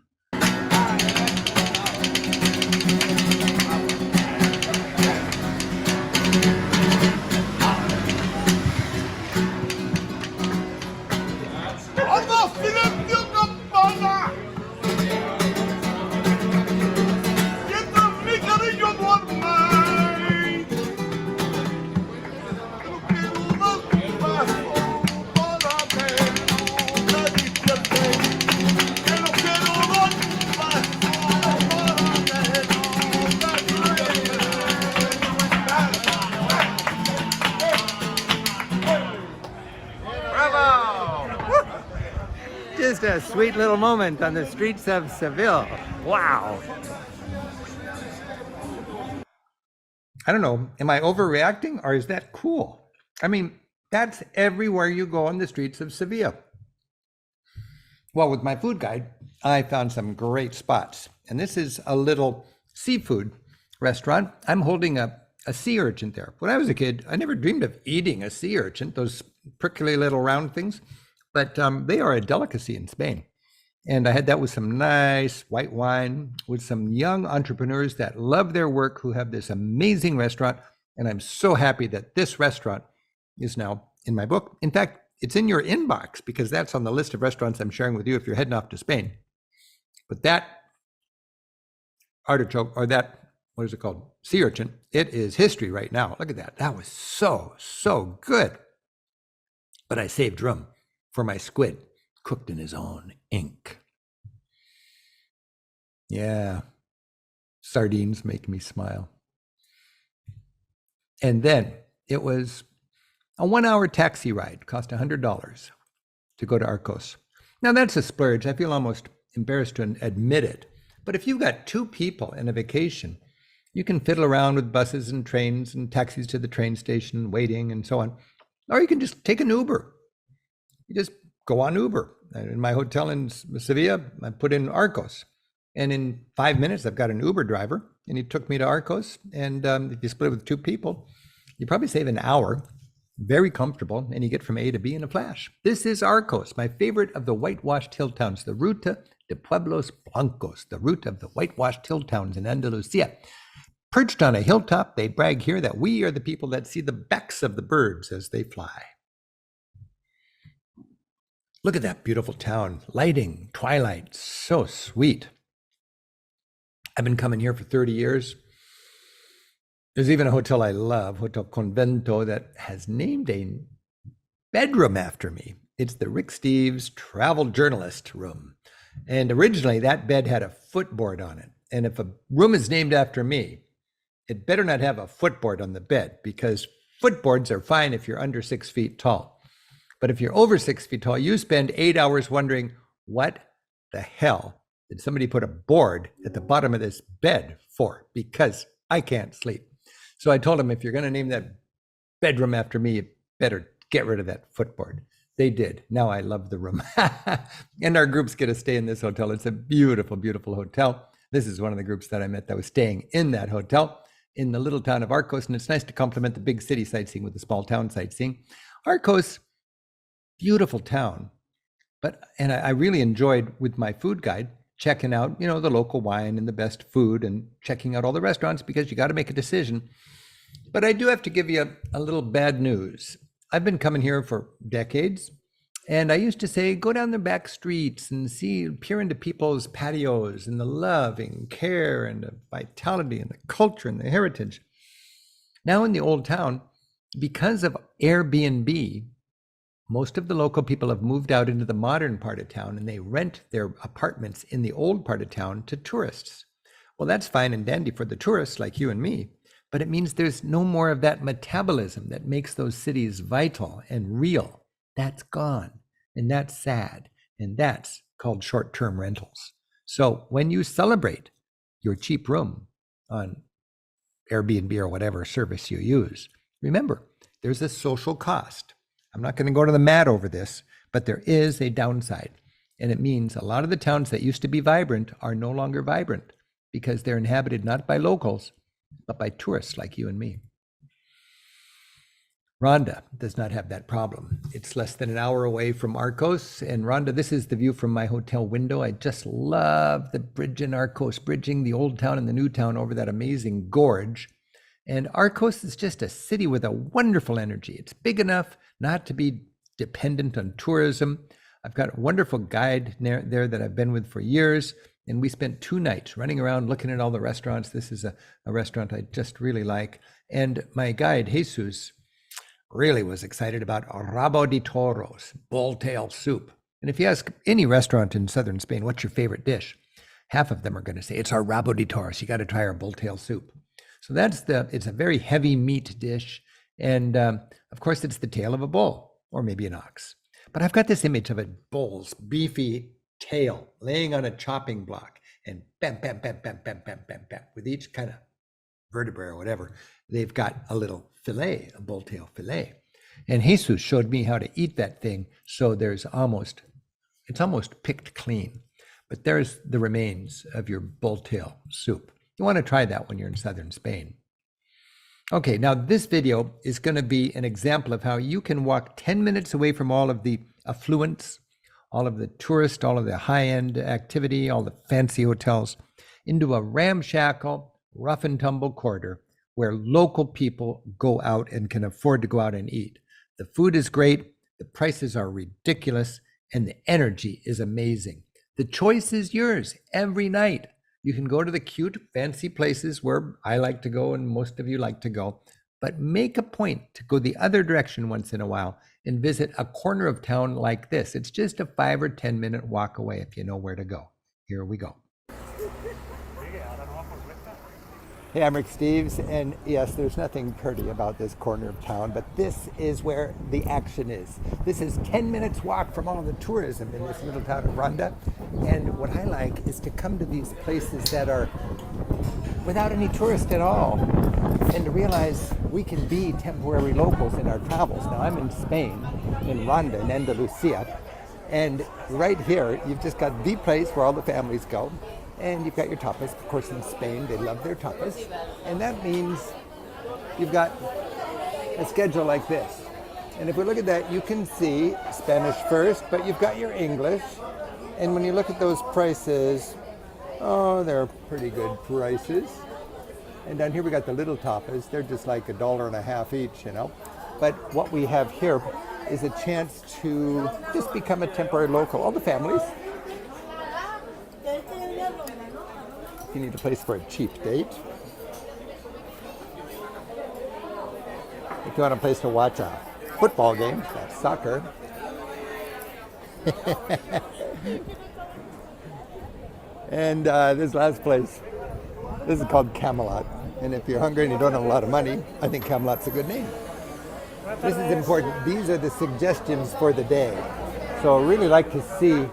Just a sweet little moment on the streets of Seville. Wow. I don't know, am I overreacting or is that cool? I mean, that's everywhere you go on the streets of Sevilla. Well, with my food guide, I found some great spots. And this is a little seafood restaurant. I'm holding a sea urchin there. When I was a kid, I never dreamed of eating a sea urchin, those prickly little round things. But they are a delicacy in Spain. And I had that with some nice white wine, with some young entrepreneurs that love their work, who have this amazing restaurant. And I'm so happy that this restaurant is now in my book. In fact, it's in your inbox because that's on the list of restaurants I'm sharing with you if you're heading off to Spain. But that artichoke, or that, what is it called? Sea urchin, it is history right now. Look at that. That was so good. But I saved room for my squid, cooked in his own ink. Yeah, sardines make me smile. And then it was a 1-hour taxi ride, cost $100 to go to Arcos. Now that's a splurge. I feel almost embarrassed to admit it. But if you've got 2 people in a vacation, you can fiddle around with buses and trains and taxis to the train station, waiting and so on. Or you can just take an Uber. You just go on Uber. In my hotel in Sevilla, I put in Arcos. And in 5 minutes, I've got an Uber driver. And he took me to Arcos. And if you split it with 2 people, you probably save an hour. Very comfortable. And you get from A to B in a flash. This is Arcos, my favorite of the whitewashed hill towns. The Ruta de Pueblos Blancos, the route of the whitewashed hill towns in Andalucía. Perched on a hilltop, they brag here that we are the people that see the backs of the birds as they fly. Look at that beautiful town. Lighting, twilight, so sweet. I've been coming here for 30 years. There's even a hotel I love, Hotel Convento, that has named a bedroom after me. It's the Rick Steves Travel Journalist Room. And originally that bed had a footboard on it. And if a room is named after me, it better not have a footboard on the bed, because footboards are fine if you're under 6 feet tall. But if you're over 6 feet tall, you spend 8 hours wondering, what the hell did somebody put a board at the bottom of this bed for? Because I can't sleep. So I told him, if you're going to name that bedroom after me, you better get rid of that footboard. They did. Now I love the room. And our groups get to stay in this hotel. It's a beautiful, beautiful hotel. This is one of the groups that I met that was staying in that hotel in the little town of Arcos. And it's nice to complement the big city sightseeing with the small town sightseeing. Arcos, beautiful town. And I really enjoyed, with my food guide, checking out, the local wine and the best food, and checking out all the restaurants, because you got to make a decision. But I do have to give you a little bad news. I've been coming here for decades, And I used to say, go down the back streets and peer into people's patios and the love and care and the vitality and the culture and the heritage. Now in the old town, because of Airbnb, most of the local people have moved out into the modern part of town and they rent their apartments in the old part of town to tourists. Well, that's fine and dandy for the tourists like you and me, but it means there's no more of that metabolism that makes those cities vital and real. That's gone, and that's sad, and that's called short-term rentals. So when you celebrate your cheap room on Airbnb or whatever service you use, remember, there's a social cost. I'm not going to go to the mat over this, but there is a downside, and it means a lot of the towns that used to be vibrant are no longer vibrant because they're inhabited not by locals, but by tourists like you and me. Ronda does not have that problem. It's less than an hour away from Arcos. And Ronda, this is the view from my hotel window. I just love the bridge in Arcos, bridging the old town and the new town over that amazing gorge. And Arcos is just a city with a wonderful energy. It's big enough not to be dependent on tourism. I've got a wonderful guide there that I've been with for years. And we spent 2 nights running around looking at all the restaurants. This is a restaurant I just really like. And my guide, Jesus, really was excited about rabo de toros, bull-tail soup. And if you ask any restaurant in southern Spain, what's your favorite dish? Half of them are going to say, it's our rabo de toros. You got to try our bull-tail soup. So it's a very heavy meat dish. And of course, it's the tail of a bull, or maybe an ox. But I've got this image of a bull's beefy tail laying on a chopping block and bam, bam, bam, bam, bam, bam, bam, bam. With each kind of vertebrae or whatever, they've got a little fillet, a bull-tail fillet. And Jesus showed me how to eat that thing. So it's almost picked clean, but there's the remains of your bull-tail soup. You want to try that when you're in southern Spain. Okay, now this video is going to be an example of how you can walk 10 minutes away from all of the affluence, all of the tourists, all of the high-end activity, all the fancy hotels, into a ramshackle, rough and tumble quarter where local people go out and can afford to go out and eat. The food is great, the prices are ridiculous, and the energy is amazing. The choice is yours every night. You can go to the cute, fancy places where I like to go and most of you like to go, but make a point to go the other direction once in a while and visit a corner of town like this. It's just a 5 or 10 minute walk away if you know where to go. Here we go. Hey, I'm Rick Steves, and yes, there's nothing pretty about this corner of town, but this is where the action is. This is 10 minutes walk from all the tourism in this little town of Ronda, and what I like is to come to these places that are without any tourists at all, and to realize we can be temporary locals in our travels. Now, I'm in Spain, in Ronda, in Andalucía, and right here, you've just got the place where all the families go. And you've got your tapas. Of course, in Spain, they love their tapas. And that means you've got a schedule like this. And if we look at that, you can see Spanish first, but you've got your English. And when you look at those prices, oh, they're pretty good prices. And down here we got the little tapas. They're just like $1.50 each, you know. But what we have here is a chance to just become a temporary local. All the families. If you need a place for a cheap date. If you want a place to watch a football game, that's soccer. And this last place, this is called Camelot. And if you're hungry and you don't have a lot of money, I think Camelot's a good name. This is important. These are the suggestions for the day. So I really like to see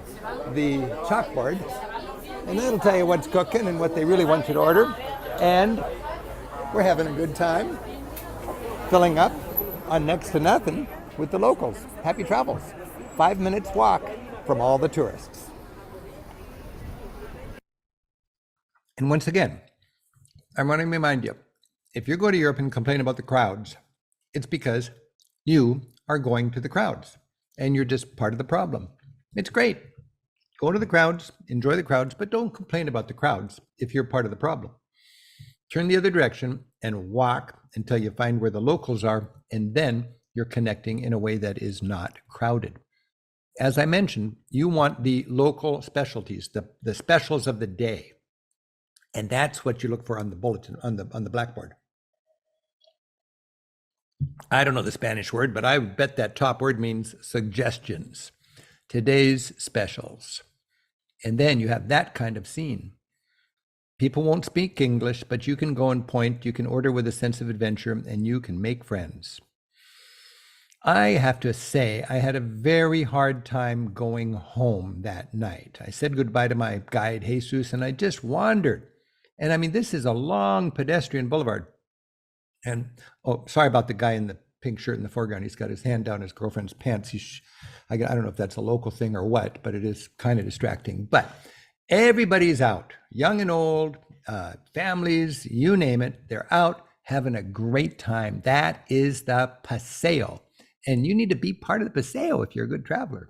the chalkboard. And that'll tell you what's cooking and what they really want you to order. And we're having a good time filling up on next to nothing with the locals. Happy travels. 5 minutes walk from all the tourists. And once again, I want to remind you, if you go to Europe and complain about the crowds, it's because you are going to the crowds and you're just part of the problem. It's great. Go to the crowds, enjoy the crowds, but don't complain about the crowds if you're part of the problem. Turn the other direction and walk until you find where the locals are, and then you're connecting in a way that is not crowded. as I mentioned, you want the local specialties, the specials of the day. And that's what you look for on the bulletin, on the blackboard. I don't know the Spanish word, but I would bet that top word means suggestions, today's specials. And then you have that kind of scene. People won't speak English, but you can go and point, you can order with a sense of adventure, and you can make friends. I have to say, I had a very hard time going home that night. I said goodbye to my guide, Jesus, and I just wandered. And I mean, this is a long pedestrian boulevard. And, oh, sorry about the guy in the pink shirt in the foreground. He's got his hand down his girlfriend's pants. I don't know if that's a local thing or what, but it is kind of distracting. But everybody's out, young and old, families, you name it. They're out having a great time. That is the paseo. And you need to be part of the paseo if you're a good traveler.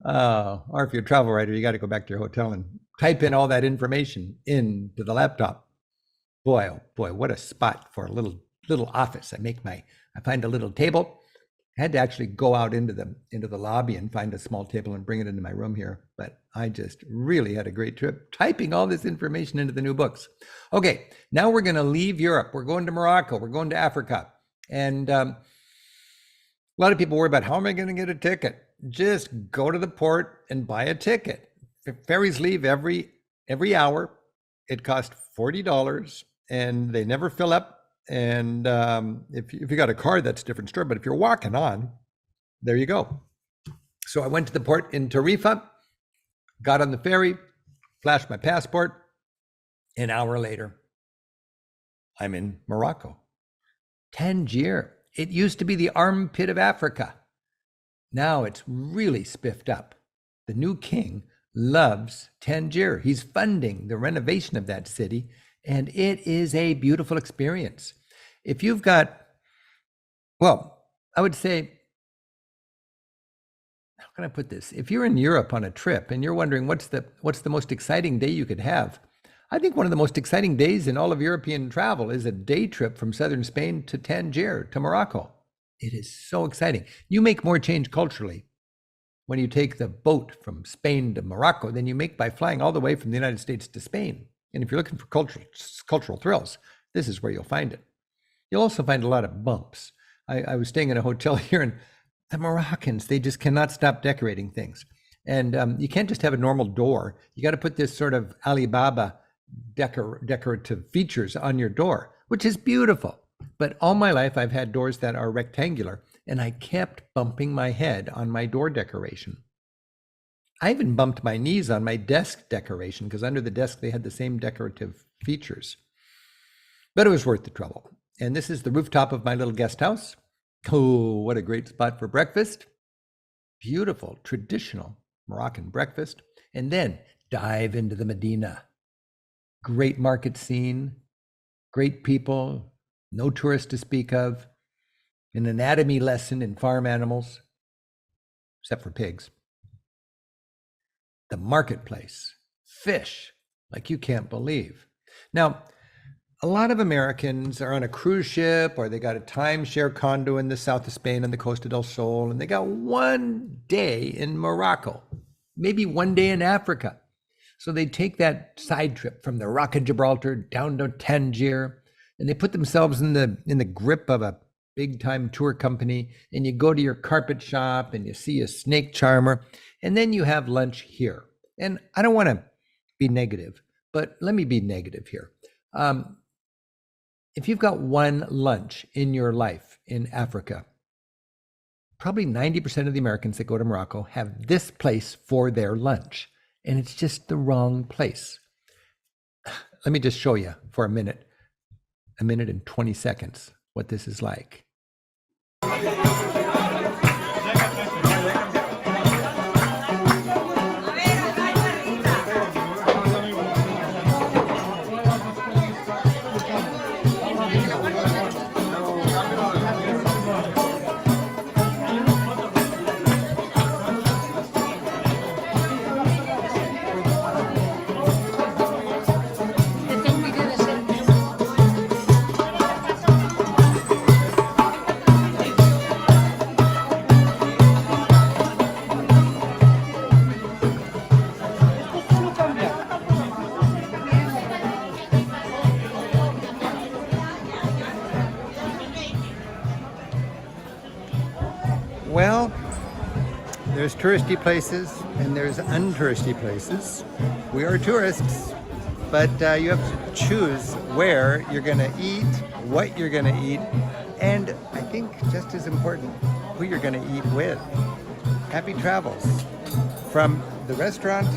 Or if you're a travel writer, you got to go back to your hotel and type in all that information into the laptop. Boy, oh boy, what a spot for a little office. I find a little table. I had to actually go out into the lobby and find a small table and bring it into my room here. But I just really had a great trip typing all this information into the new books. Okay, now we're going to leave Europe. We're going to Morocco. We're going to Africa. And a lot of people worry about, how am I going to get a ticket? Just go to the port and buy a ticket. Ferries leave every hour. It costs $40 and they never fill up. And if you got a car, that's a different story. But if you're walking on, there you go. So I went to the port in Tarifa, got on the ferry, flashed my passport. An hour later, I'm in Morocco. Tangier. It used to be the armpit of Africa. Now it's really spiffed up. The new king loves Tangier. He's funding the renovation of that city, and it is a beautiful experience. If you've got, well, I would say, how can I put this? If you're in Europe on a trip and you're wondering what's the most exciting day you could have, I think one of the most exciting days in all of European travel is a day trip from southern Spain to Tangier, to Morocco. It is so exciting. You make more change culturally when you take the boat from Spain to Morocco than you make by flying all the way from the United States to Spain. And if you're looking for cultural thrills, this is where you'll find it. You'll also find a lot of bumps. I was staying in a hotel here, and the Moroccans, they just cannot stop decorating things. And you can't just have a normal door. You got to put this sort of Alibaba decorative features on your door, which is beautiful. But all my life, I've had doors that are rectangular, and I kept bumping my head on my door decoration. I even bumped my knees on my desk decoration because under the desk, they had the same decorative features. But it was worth the trouble. And this is the rooftop of my little guest house. Oh, what a great spot for breakfast. Beautiful, traditional Moroccan breakfast. And then dive into the Medina. Great market scene, great people, no tourists to speak of, an anatomy lesson in farm animals, except for pigs. The marketplace, fish, like you can't believe. Now, a lot of Americans are on a cruise ship or they got a timeshare condo in the south of Spain on the Costa del Sol, and they got one day in Morocco, maybe one day in Africa. So they take that side trip from the Rock of Gibraltar down to Tangier, and they put themselves in the grip of a big time tour company, and you go to your carpet shop and you see a snake charmer, and then you have lunch here. And I don't want to be negative, but let me be negative here. If you've got one lunch in your life in Africa, probably 90% of the Americans that go to Morocco have this place for their lunch. And it's just the wrong place. Let me just show you for a minute and 20 seconds, what this is like. There's touristy places and there's untouristy places. We are tourists, but you have to choose where you're going to eat, what you're going to eat, and I think just as important, who you're going to eat with. Happy travels from the restaurant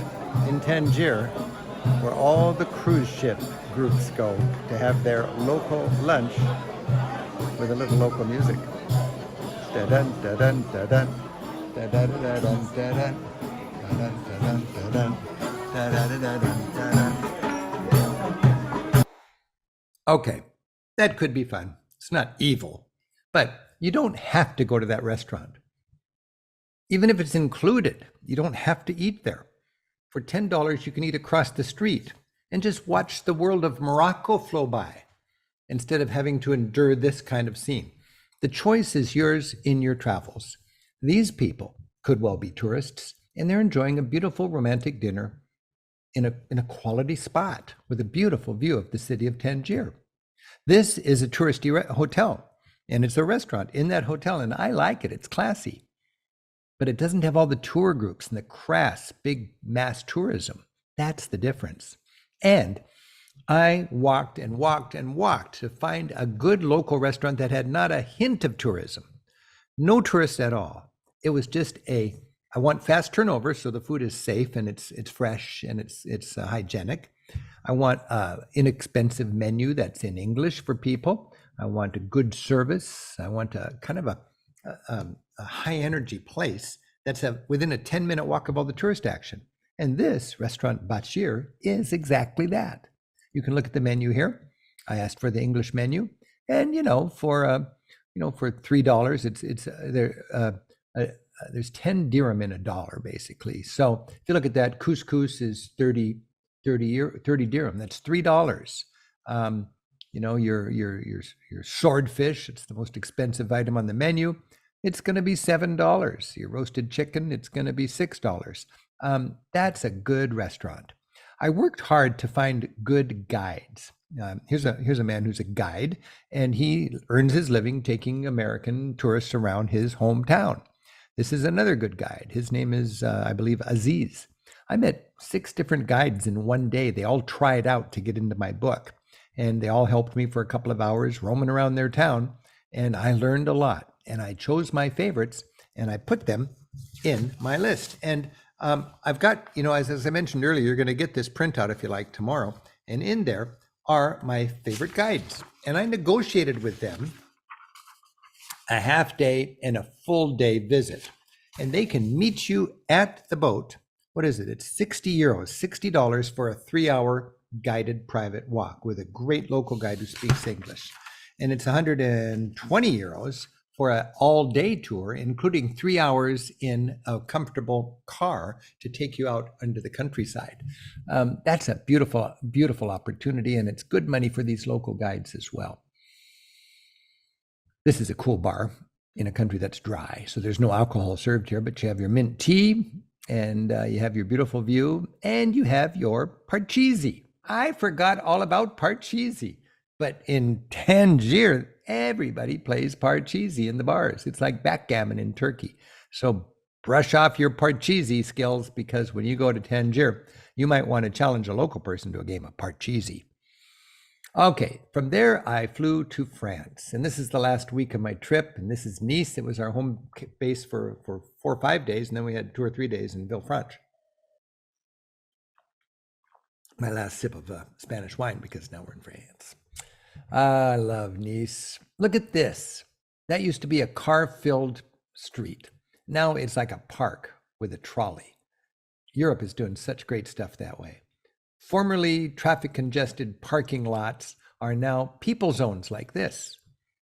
in Tangier, where all the cruise ship groups go to have their local lunch with a little local music. Da-dun, da-dun, da-dun. Okay, that could be fun. It's not evil, but you don't have to go to that restaurant. Even if it's included, you don't have to eat there. For $10, you can eat across the street and just watch the world of Morocco flow by instead of having to endure this kind of scene. The choice is yours in your travels. These people could well be tourists, and they're enjoying a beautiful romantic dinner in a quality spot with a beautiful view of the city of Tangier. This is a touristy hotel, and it's a restaurant in that hotel, and I like it. It's classy, but it doesn't have all the tour groups and the crass, big mass tourism. That's the difference. And I walked and walked and walked to find a good local restaurant that had not a hint of tourism. No tourists at all. It was just I want fast turnover so the food is safe and it's fresh and it's hygienic. I want an inexpensive menu that's in English for people. I want a good service. I want a kind of a high energy place that's within a 10-minute walk of all the tourist action. And this restaurant Bachir is exactly that. You can look at the menu here. I asked for the English menu, and for $3, it's there. There's 10 dirham in a dollar, basically. So if you look at that, couscous is 30 dirham. That's $3. Your swordfish, it's the most expensive item on the menu. It's going to be $7. Your roasted chicken, it's going to be $6. That's a good restaurant. I worked hard to find good guides. Here's a man who's a guide, and he earns his living taking American tourists around his hometown. This is another good guide. His name is, I believe, Aziz. I met 6 different guides in one day. They all tried out to get into my book, and they all helped me for a couple of hours roaming around their town, and I learned a lot. And I chose my favorites, and I put them in my list. And I've got, as I mentioned earlier, you're going to get this printout if you like tomorrow, and in there are my favorite guides. And I negotiated with them a half day and a full day visit. And they can meet you at the boat. What is it? It's 60 euros, $60 for a 3-hour guided private walk with a great local guide who speaks English. And it's 120 euros for an all-day tour, including 3 hours in a comfortable car to take you out into the countryside. That's a beautiful, beautiful opportunity, and it's good money for these local guides as well. This is a cool bar in a country that's dry, so there's no alcohol served here, but you have your mint tea, and you have your beautiful view, and you have your parcheesi. I forgot all about parcheesi, but in Tangier, everybody plays parcheesi in the bars. It's like backgammon in Turkey. So brush off your parcheesi skills, because when you go to Tangier, you might want to challenge a local person to a game of parcheesi. Okay, from there, I flew to France, and this is the last week of my trip, and this is Nice. It was our home base for 4 or 5 days, and then we had 2 or 3 days in Villefranche. My last sip of Spanish wine, because now we're in France. I love Nice. Look at this. That used to be a car-filled street. Now it's like a park with a trolley. Europe is doing such great stuff that way. Formerly traffic-congested parking lots are now people zones like this.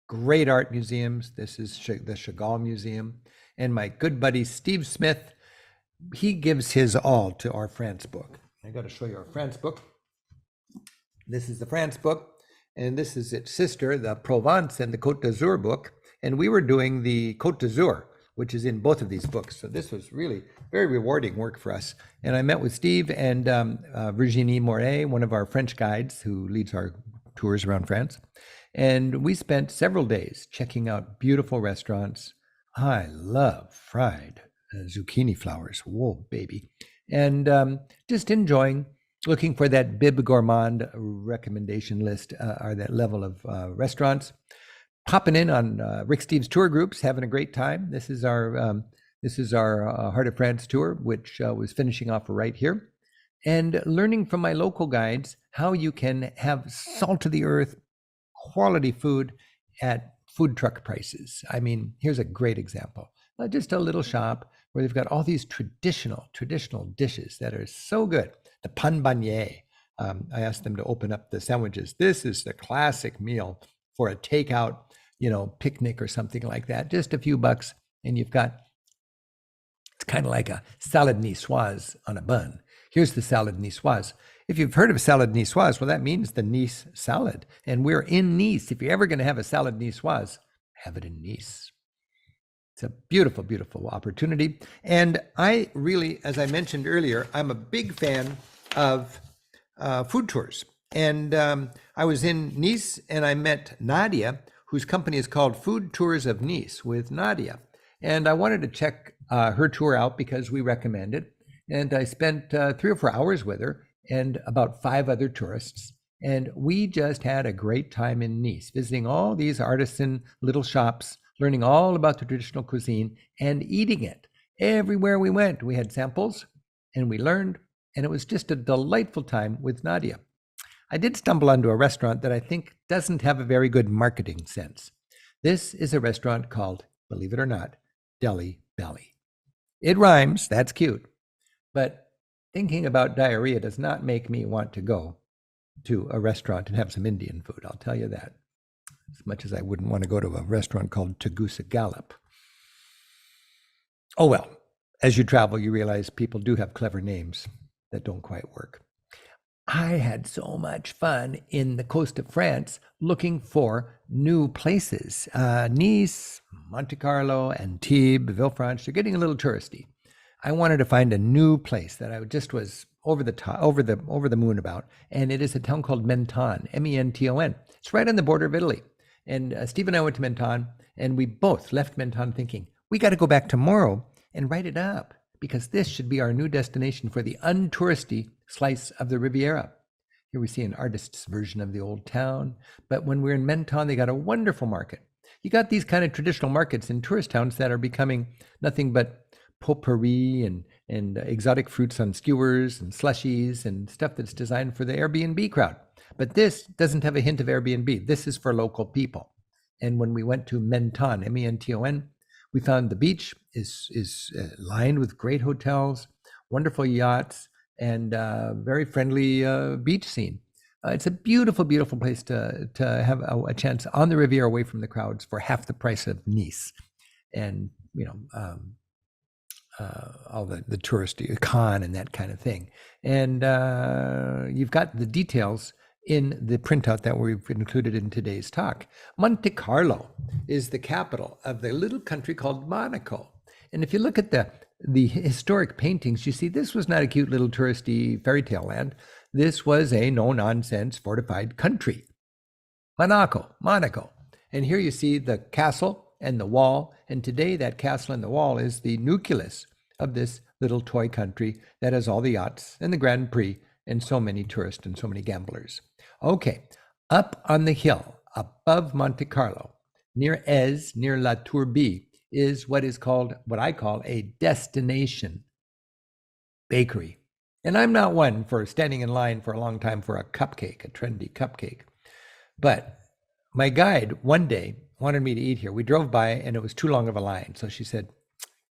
Great art museums. This is the Chagall Museum. And my good buddy Steve Smith, he gives his all to our France book. I got to show you our France book. This is the France book, and this is its sister, the Provence and the Côte d'Azur book. And we were doing the Côte d'Azur, which is in both of these books. So this was really very rewarding work for us. And I met with Steve and Virginie Moret, one of our French guides who leads our tours around France. And we spent several days checking out beautiful restaurants. I love fried zucchini flowers. Whoa, baby. And just enjoying, looking for that Bib Gourmand recommendation list or that level of restaurants. Popping in on Rick Steves tour groups, having a great time. This is our Heart of France tour, which was finishing off right here. And learning from my local guides how you can have salt of the earth, quality food at food truck prices. I mean, here's a great example. Just a little shop where they've got all these traditional dishes that are so good. The pan beignet. I asked them to open up the sandwiches. This is the classic meal for a takeout, picnic or something like that. Just a few bucks, and you've got, it's kind of like a salade niçoise on a bun. Here's the salade niçoise. If you've heard of salad niçoise, well, that means the Nice salad. And we're in Nice. If you're ever going to have a salad niçoise, have it in Nice. It's a beautiful, beautiful opportunity. And I really, as I mentioned earlier, I'm a big fan of food tours. And I was in Nice and I met Nadia, whose company is called Food Tours of Nice with Nadia. And I wanted to check her tour out because we recommend it. And I spent 3 or 4 hours with her and about 5 other tourists. And we just had a great time in Nice, visiting all these artisan little shops, learning all about the traditional cuisine and eating it. Everywhere we went, we had samples and we learned, and it was just a delightful time with Nadia. I did stumble onto a restaurant that I think doesn't have a very good marketing sense. This is a restaurant called, believe it or not, Deli Belly. It rhymes, that's cute. But thinking about diarrhea does not make me want to go to a restaurant and have some Indian food, I'll tell you that. As much as I wouldn't want to go to a restaurant called Tagusa Gallop. Oh well, as you travel, you realize people do have clever names that don't quite work. I had so much fun in the coast of France looking for new places. Nice, Monte Carlo, Antibes, Villefranche, they're getting a little touristy. I wanted to find a new place that I just was over the moon about, and it is a town called Menton, Menton. It's right on the border of Italy. And Steve and I went to Menton, and we both left Menton thinking, we got to go back tomorrow and write it up, because this should be our new destination for the untouristy slice of the Riviera. Here we see an artist's version of the old town, but when we're in Menton, they got a wonderful market. You got these kind of traditional markets in tourist towns that are becoming nothing but potpourri and exotic fruits on skewers and slushies and stuff that's designed for the Airbnb crowd. But this doesn't have a hint of Airbnb. This is for local people. And when we went to Menton, M-E-N-T-O-N, we found the beach is lined with great hotels, wonderful yachts, and very friendly beach scene. It's a beautiful, beautiful place to have a chance on the Riviera away from the crowds for half the price of Nice. And, all the touristy con and that kind of thing. And you've got the details in the printout that we've included in today's talk. Monte Carlo is the capital of the little country called Monaco. And if you look at the historic paintings, you see this was not a cute little touristy fairy tale land. This was a no-nonsense fortified country. Monaco. And here you see the castle and the wall. And today that castle and the wall is the nucleus of this little toy country that has all the yachts and the Grand Prix and so many tourists and so many gamblers. Okay, up on the hill above Monte Carlo, near Ez, near La Tourbie, is what I call a destination bakery. And I'm not one for standing in line for a long time for a cupcake, a trendy cupcake. But my guide one day wanted me to eat here. We drove by and it was too long of a line. So she said,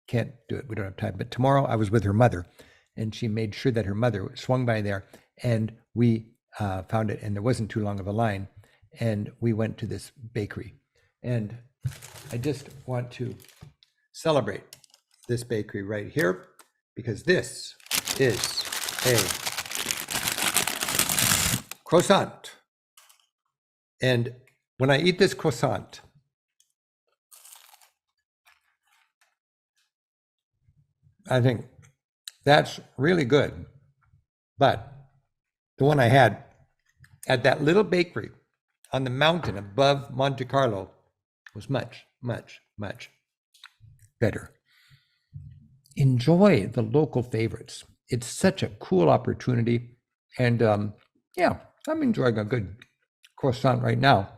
can't do it. We don't have time. But tomorrow I was with her mother and she made sure that her mother swung by there and we found it and there wasn't too long of a line. And we went to this bakery. And I just want to celebrate this bakery right here because this is a croissant. And when I eat this croissant, I think that's really good. But the one I had at that little bakery on the mountain above Monte Carlo was much, much, much better. enjoy the local favorites. It's such a cool opportunity. And yeah, I'm enjoying a good croissant right now.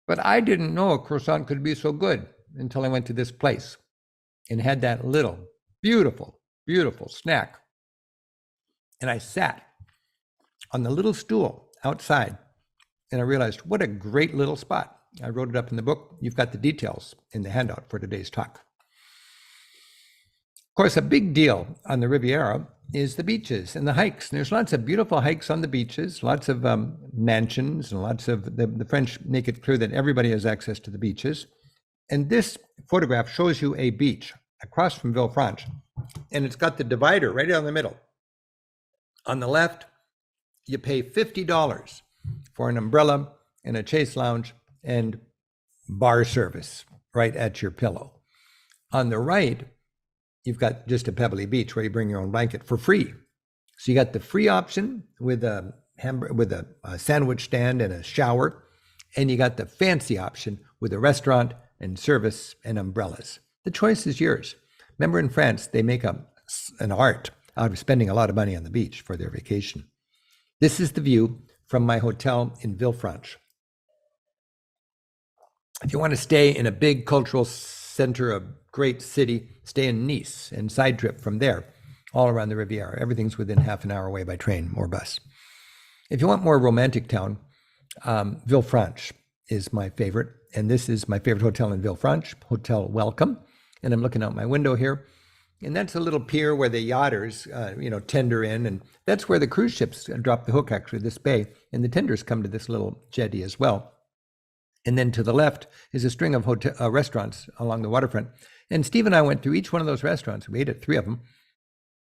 But I didn't know a croissant could be so good until I went to this place and had that little beautiful, beautiful snack. And I sat on the little stool outside and I realized what a great little spot. I wrote it up in the book. You've got the details in the handout for today's talk. Of course, a big deal on the Riviera is the beaches and the hikes. And there's lots of beautiful hikes on the beaches, lots of mansions, and lots of the French make it clear that everybody has access to the beaches. And this photograph shows you a beach across from Villefranche, and it's got the divider right down the middle. On the left, you pay $50 for an umbrella and a chaise lounge and bar service right at your pillow. On the right, you've got just a pebbly beach where you bring your own blanket for free. So you got the free option with a sandwich stand and a shower, and you got the fancy option with a restaurant and service and umbrellas. The choice is yours. Remember, in France, they make an art out of spending a lot of money on the beach for their vacation. This is the view from my hotel in Villefranche. If you want to stay in a big cultural center, a great city, stay in Nice and side trip from there all around the Riviera. Everything's within half an hour away by train or bus. If you want more romantic town, Villefranche is my favorite. And this is my favorite hotel in Villefranche, Hotel Welcome. And I'm looking out my window here. And that's a little pier where the yachters, tender in. And that's where the cruise ships drop the hook, actually, this bay. And the tenders come to this little jetty as well. And then to the left is a string of restaurants along the waterfront. And Steve and I went through each one of those restaurants. We ate at 3 of them.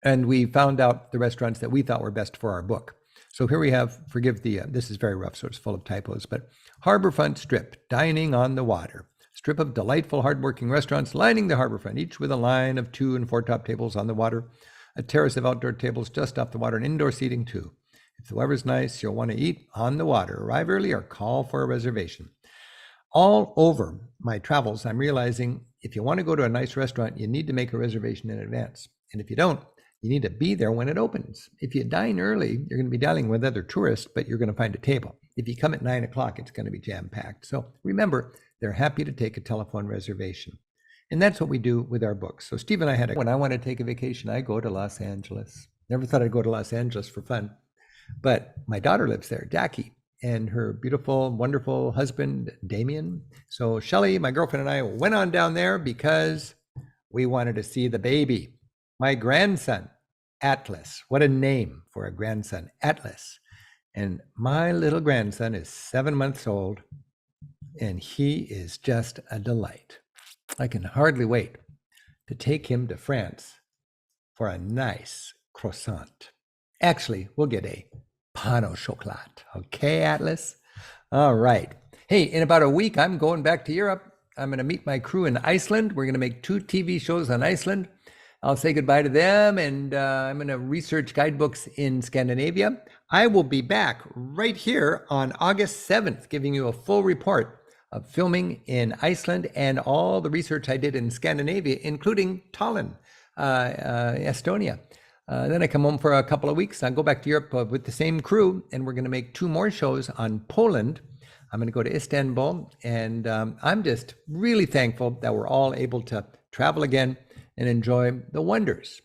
And we found out the restaurants that we thought were best for our book. So here we have, this is very rough, so it's full of typos, but Harborfront Strip, dining on the water. Strip of delightful, hardworking restaurants lining the harborfront, each with a line of 2 and 4 top tables on the water, a terrace of outdoor tables just off the water, and indoor seating too. If the weather's nice, you'll want to eat on the water. Arrive early or call for a reservation. All over my travels, I'm realizing if you want to go to a nice restaurant, you need to make a reservation in advance. And if you don't, you need to be there when it opens. If you dine early, you're going to be dining with other tourists, but you're going to find a table. If you come at 9 o'clock, it's going to be jam-packed. So remember, they're happy to take a telephone reservation. And that's what we do with our books. So Steve and I when I want to take a vacation, I go to Los Angeles. Never thought I'd go to Los Angeles for fun. But my daughter lives there, Jackie, and her beautiful, wonderful husband, Damien. So Shelley, my girlfriend, and I went on down there because we wanted to see the baby. My grandson, Atlas. What a name for a grandson, Atlas. And my little grandson is 7 months old, and he is just a delight. I can hardly wait to take him to France for a nice croissant. Actually, we'll get a pain au chocolat. Okay, Atlas? All right. Hey, in about a week, I'm going back to Europe. I'm going to meet my crew in Iceland. We're going to make 2 TV shows on Iceland. I'll say goodbye to them, and I'm going to research guidebooks in Scandinavia. I will be back right here on August 7th, giving you a full report of filming in Iceland and all the research I did in Scandinavia, including Tallinn, Estonia. Then I come home for a couple of weeks. I'll go back to Europe with the same crew, and we're going to make 2 more shows on Poland. I'm going to go to Istanbul, and I'm just really thankful that we're all able to travel again and enjoy the wonders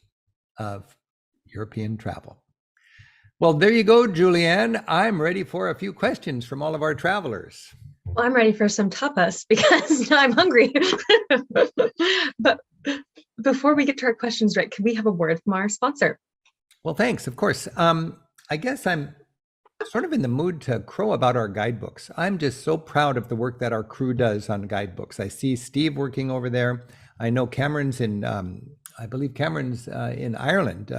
of European travel. Well, there you go, Julianne. I'm ready for a few questions from all of our travelers. Well, I'm ready for some tapas because I'm hungry. But before we get to our questions, Rick, can we have a word from our sponsor? Well, thanks. Of course. I guess I'm sort of in the mood to crow about our guidebooks. I'm just so proud of the work that our crew does on guidebooks. I see Steve working over there. I know Cameron's in, I believe Cameron's in Ireland.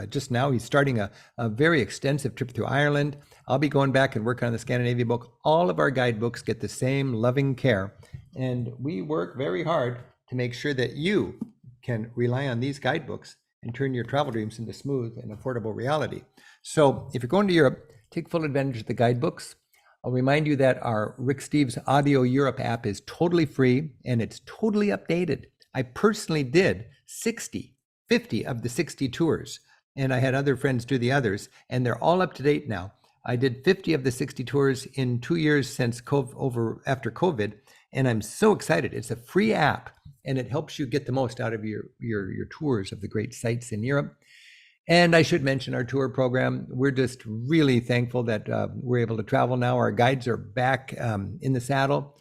Just now, he's starting a very extensive trip through Ireland. I'll be going back and working on the Scandinavia book. All of our guidebooks get the same loving care. And we work very hard to make sure that you can rely on these guidebooks and turn your travel dreams into smooth and affordable reality. So if you're going to Europe, take full advantage of the guidebooks. I'll remind you that our Rick Steves Audio Europe app is totally free and it's totally updated. I personally did 60 50 of the 60 tours, and I had other friends do the others, and they're all up to date now. I did 50 of the 60 tours in 2 years since after COVID, and I'm so excited. It's a free app, and it helps you get the most out of your tours of the great sites in Europe. And I should mention our tour program. We're just really thankful that we're able to travel now. Our guides are back in the saddle.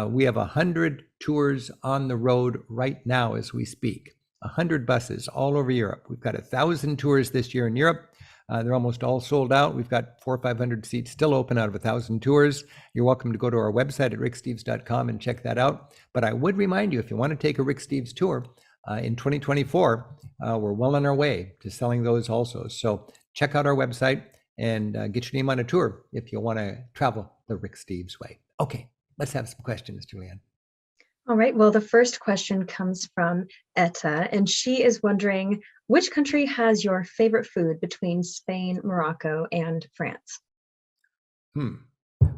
We have 100 tours on the road right now as we speak. 100 buses all over Europe. We've got 1,000 tours this year in Europe. They're almost all sold out. We've got 400 or 500 seats still open out of 1,000 tours. You're welcome to go to our website at ricksteves.com and check that out. But I would remind you, if you want to take a Rick Steves tour in 2024, we're well on our way to selling those also. So check out our website and get your name on a tour if you want to travel the Rick Steves way. Okay, let's have some questions, Julianne. All right, well, the first question comes from Etta, and she is wondering, which country has your favorite food between Spain, Morocco, and France?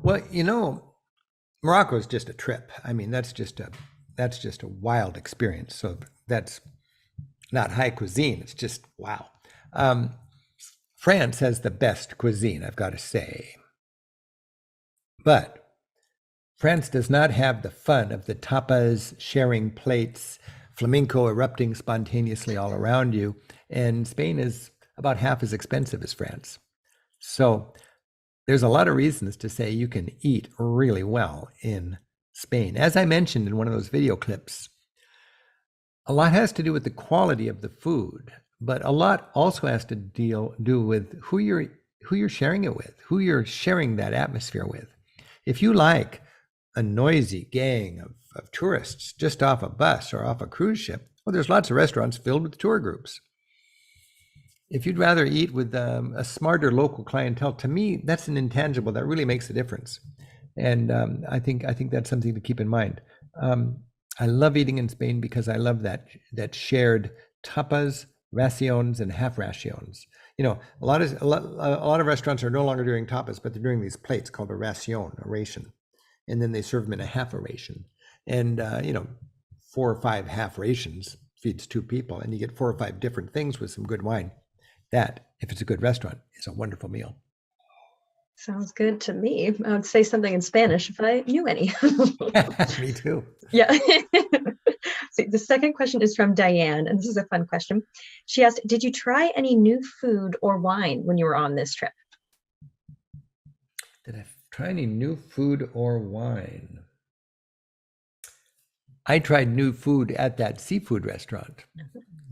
Well, Morocco is just a trip. I mean, that's just a wild experience. So that's not high cuisine. It's just wow. France has the best cuisine, I've got to say. But France does not have the fun of the tapas, sharing plates, flamenco erupting spontaneously all around you. And Spain is about half as expensive as France. So there's a lot of reasons to say you can eat really well in Spain. As I mentioned in one of those video clips, a lot has to do with the quality of the food, but a lot also has to do with who you're sharing it with, who you're sharing that atmosphere with. If you like a noisy gang of tourists just off a bus or off a cruise ship, well, there's lots of restaurants filled with tour groups. If you'd rather eat with a smarter local clientele, to me, that's an intangible that really makes a difference. And I think that's something to keep in mind. I love eating in Spain because I love that shared tapas, raciones, and half raciones. A lot of restaurants are no longer doing tapas, but they're doing these plates called a ration, and then they serve them in a half a ration. And 4 or 5 half rations feeds 2 people, and you get 4 or 5 different things with some good wine. That, if it's a good restaurant, is a wonderful meal. Sounds good to me. I would say something in Spanish if I knew any. Me too. Yeah. So the second question is from Diane, and this is a fun question. She asked, did you try any new food or wine when you were on this trip? Did I try any new food or wine? I tried new food at that seafood restaurant.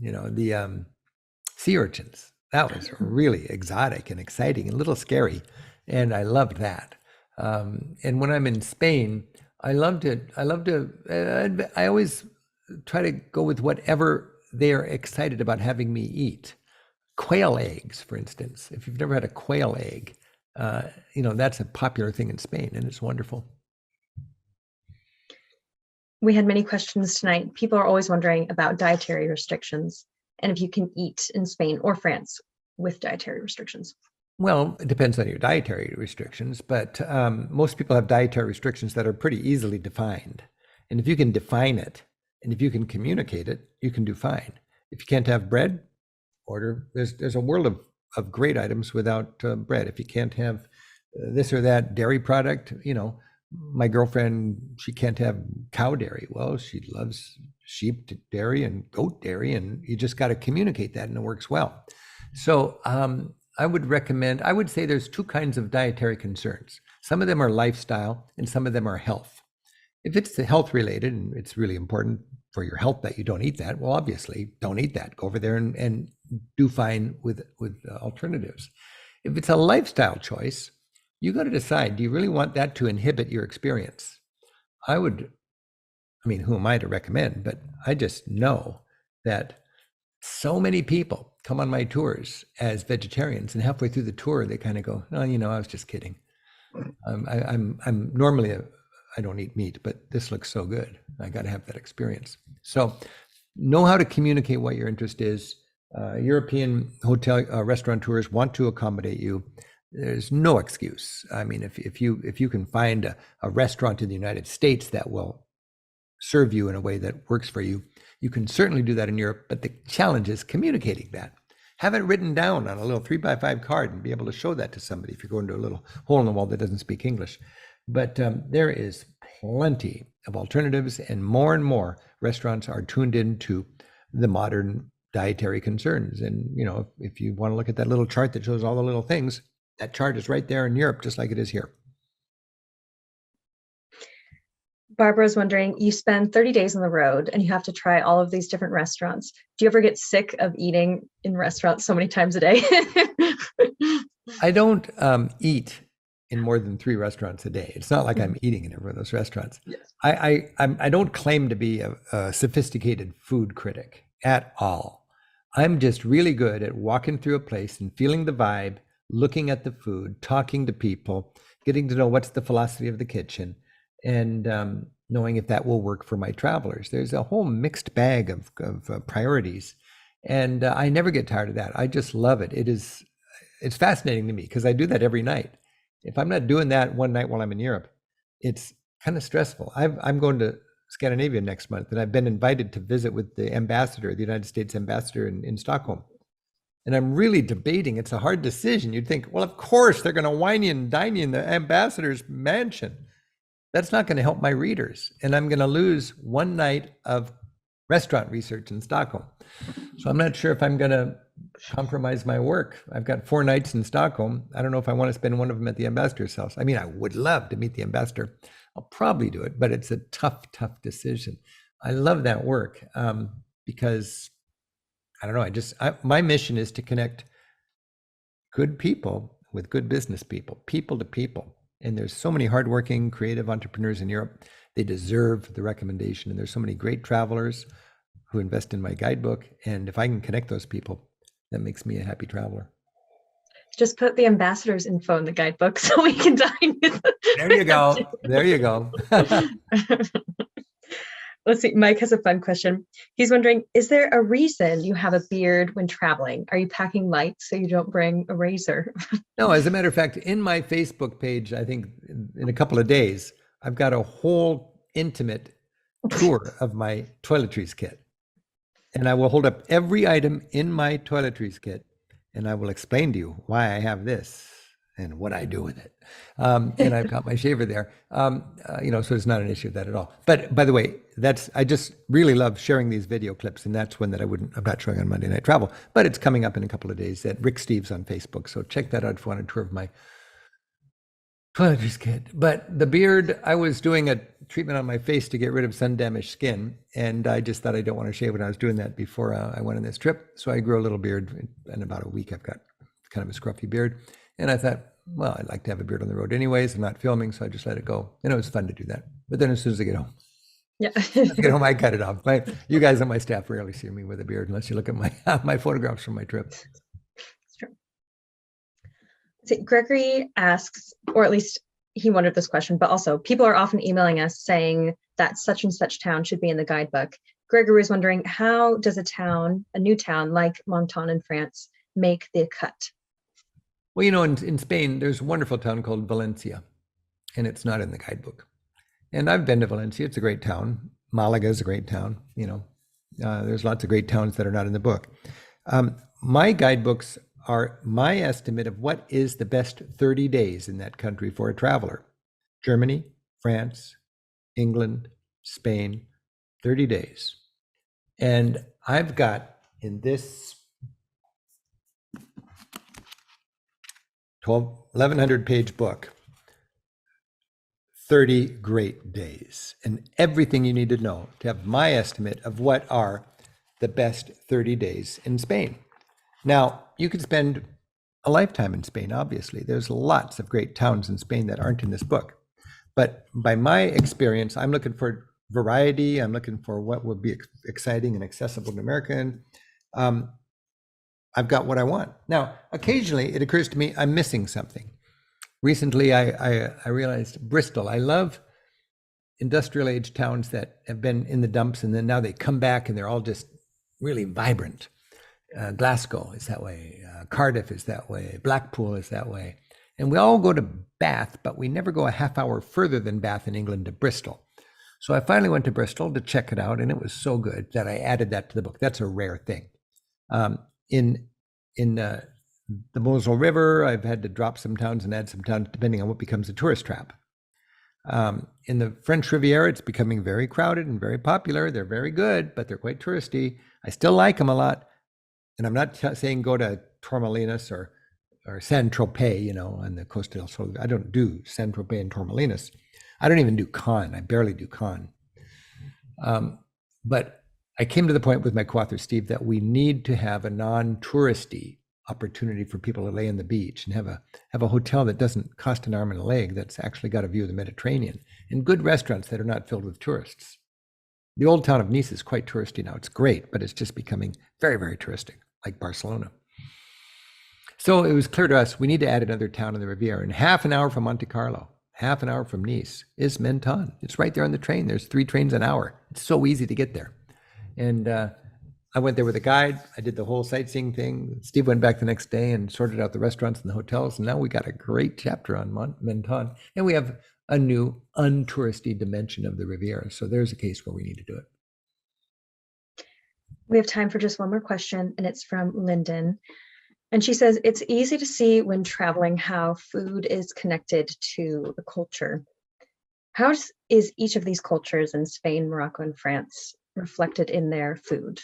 The sea urchins. That was really exotic and exciting and a little scary. And I loved that. And when I'm in Spain, I always try to go with whatever they're excited about having me eat. Quail eggs, for instance. If you've never had a quail egg, that's a popular thing in Spain, and it's wonderful. We had many questions tonight. People are always wondering about dietary restrictions and if you can eat in Spain or France with dietary restrictions. Well, it depends on your dietary restrictions, but most people have dietary restrictions that are pretty easily defined. And if you can define it, and if you can communicate it, you can do fine. If you can't have bread, order. There's a world of great items without bread. If you can't have this or that dairy product, my girlfriend, she can't have cow dairy. Well, she loves sheep dairy and goat dairy, and you just got to communicate that, and it works well. So I would say there's 2 kinds of dietary concerns. Some of them are lifestyle and some of them are health. If it's health related and it's really important for your health that you don't eat that, well, obviously don't eat that. Go over there and do fine with alternatives. If it's a lifestyle choice, you got to decide, do you really want that to inhibit your experience? Who am I to recommend? But I just know that so many people come on my tours as vegetarians, and halfway through the tour, they kind of go, "No, I was just kidding. I'm normally I don't eat meat, but this looks so good. I got to have that experience." So, know how to communicate what your interest is. European hotel restaurateurs want to accommodate you. There's no excuse. I mean, if you can find a restaurant in the United States that will serve you in a way that works for you. You can certainly do that in Europe, but the challenge is communicating that. Have it written down on a little 3x5 card and be able to show that to somebody if you're going to a little hole in the wall that doesn't speak English. But there is plenty of alternatives, and more restaurants are tuned into the modern dietary concerns. And, you know, if you want to look at that little chart that shows all the little things, that chart is right there in Europe, just like it is here. Barbara's wondering, you spend 30 days on the road and you have to try all of these different restaurants. Do you ever get sick of eating in restaurants so many times a day? I don't eat in more than 3 restaurants a day. It's not like I'm eating in every one of those restaurants. Yes. I don't claim to be a sophisticated food critic at all. I'm just really good at walking through a place and feeling the vibe, looking at the food, talking to people, getting to know what's the philosophy of the kitchen, and knowing if that will work for my travelers. There's a whole mixed bag of priorities, and I never get tired of that. I just love it. It's fascinating to me because I do that every night. If I'm not doing that one night while I'm in Europe, it's kind of stressful. I'm going to Scandinavia next month, and I've been invited to visit with the ambassador, the United States ambassador in Stockholm. And I'm really debating. It's a hard decision. You'd think, well, of course, they're going to wine you and dine you in the ambassador's mansion. That's not going to help my readers. And I'm going to lose one night of restaurant research in Stockholm. So I'm not sure if I'm going to compromise my work. I've got 4 nights in Stockholm. I don't know if I want to spend one of them at the ambassador's house. I mean, I would love to meet the ambassador. I'll probably do it, but it's a tough decision. I love that work because I don't know. My mission is to connect good people with good business people, people to people. And there's so many hardworking, creative entrepreneurs in Europe. They deserve the recommendation. And there's so many great travelers who invest in my guidebook. And if I can connect those people, that makes me a happy traveler. Just put the ambassador's info in the guidebook so we can dine with them. There you go. There you go. Let's see. Mike has a fun question. He's wondering, is there a reason you have a beard when traveling? Are you packing light so you don't bring a razor? No, as a matter of fact, in my Facebook page, I think in a couple of days, I've got a whole intimate tour of my toiletries kit. And I will hold up every item in my toiletries kit, and I will explain to you why I have this and what I do with it. And I've got my shaver there. So it's not an issue of that at all. But by the way, I just really love sharing these video clips, and that's one that I'm not showing on Monday Night Travel, but it's coming up in a couple of days at Rick Steves on Facebook. So check that out if you want a tour of my toiletries kit. But the beard, I was doing a treatment on my face to get rid of sun-damaged skin, and I just thought I don't want to shave it. I was doing that before I went on this trip. So I grew a little beard. In about a week, I've got kind of a scruffy beard. And I thought, well, I'd like to have a beard on the road anyways. I'm not filming, so I just let it go. And it was fun to do that. But then as soon as I get home, I cut it off. You guys on my staff rarely see me with a beard unless you look at my photographs from my trip. It's true. See, Gregory asks, or at least he wondered this question, but also people are often emailing us saying that such and such town should be in the guidebook. Gregory is wondering, how does a new town like Menton in France make the cut? Well, you know, in Spain, there's a wonderful town called Valencia, and it's not in the guidebook. And I've been to Valencia. It's a great town. Malaga is a great town. You know, there's lots of great towns that are not in the book. My guidebooks are my estimate of what is the best 30 days in that country for a traveler. Germany, France, England, Spain, 30 days. And I've got in this 1,100 page book, 30 great days, and everything you need to know to have my estimate of what are the best 30 days in Spain. Now, you could spend a lifetime in Spain, obviously. There's lots of great towns in Spain that aren't in this book. But by my experience, I'm looking for variety. I'm looking for what would be exciting and accessible to American. I've got what I want. Now, occasionally it occurs to me I'm missing something. Recently, I realized Bristol. I love industrial age towns that have been in the dumps and then now they come back and they're all just really vibrant. Glasgow is that way. Cardiff is that way. Blackpool is that way. And we all go to Bath, but we never go a half hour further than Bath in England to Bristol. So I finally went to Bristol to check it out, and it was so good that I added that to the book. That's a rare thing. In the Moselle River, I've had to drop some towns and add some towns depending on what becomes a tourist trap. In the French Riviera, it's becoming very crowded and very popular. They're very good, but they're quite touristy. I still like them a lot. And I'm not saying go to Torremolinos or Saint-Tropez, on the Costa del Sol. I don't do Saint-Tropez and Torremolinos. I don't even do Cannes. I barely do Cannes. But I came to the point with my co-author, Steve, that we need to have a non-touristy opportunity for people to lay on the beach and have a hotel that doesn't cost an arm and a leg, that's actually got a view of the Mediterranean, and good restaurants that are not filled with tourists. The old town of Nice is quite touristy now. It's great, but it's just becoming very, very touristic, like Barcelona. So it was clear to us we need to add another town in the Riviera. And half an hour from Monte Carlo, half an hour from Nice is Menton. It's right there on the train. There's 3 trains an hour. It's so easy to get there. And I went there with a guide. I did the whole sightseeing thing. Steve went back the next day and sorted out the restaurants and the hotels. And now we got a great chapter on Menton. And we have a new untouristy dimension of the Riviera. So there's a case where we need to do it. We have time for just one more question, and it's from Lyndon. And she says, it's easy to see when traveling how food is connected to the culture. How is each of these cultures in Spain, Morocco, and France reflected in their food?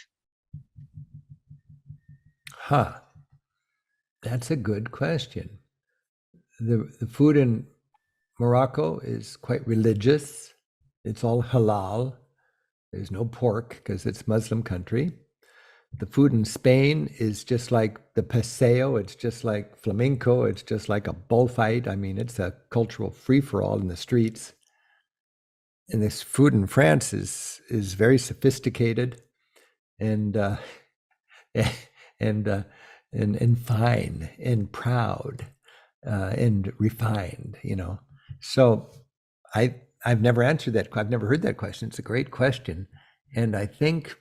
That's a good question. The food in Morocco is quite religious. It's all halal. There's no pork because it's Muslim country. The food in Spain is just like the paseo. It's just like flamenco. It's just like a bullfight. I mean, it's a cultural free-for-all in the streets. And this food in France is very sophisticated and fine and proud and refined, So I've never answered that. I've never heard that question. It's a great question. And I think,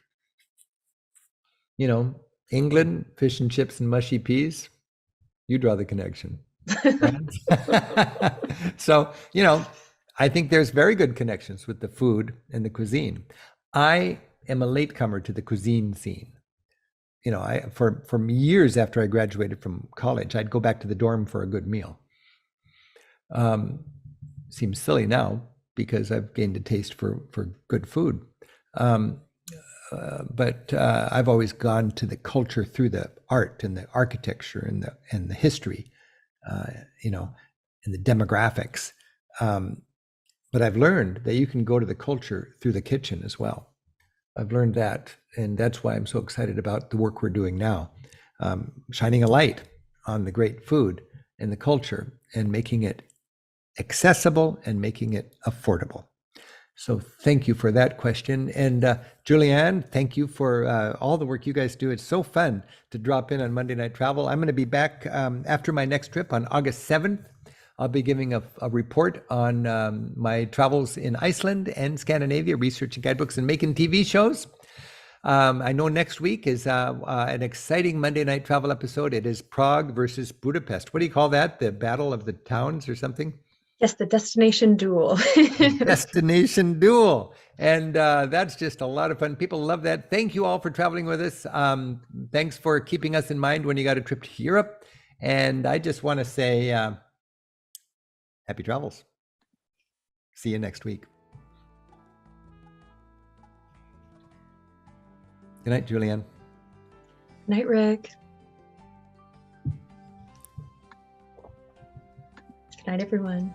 England, fish and chips and mushy peas, you draw the connection. So, I think there's very good connections with the food and the cuisine. I am a latecomer to the cuisine scene. For years after I graduated from college, I'd go back to the dorm for a good meal. Seems silly now because I've gained a taste for good food. But I've always gone to the culture through the art and the architecture and the history, and the demographics. But I've learned that you can go to the culture through the kitchen as well. I've learned that, and that's why I'm so excited about the work we're doing now, shining a light on the great food and the culture and making it accessible and making it affordable. So thank you for that question. And Julianne, thank you for all the work you guys do. It's so fun to drop in on Monday Night Travel. I'm going to be back after my next trip on August 7th. I'll be giving a report on my travels in Iceland and Scandinavia, researching guidebooks and making TV shows. I know next week is an exciting Monday Night Travel episode. It is Prague versus Budapest. What do you call that? The Battle of the Towns or something? Yes, the destination duel. Destination duel. And that's just a lot of fun. People love that. Thank you all for traveling with us. Thanks for keeping us in mind when you got a trip to Europe. And I just want to say happy travels. See you next week. Good night, Julianne. Night, Rick. Good night, everyone.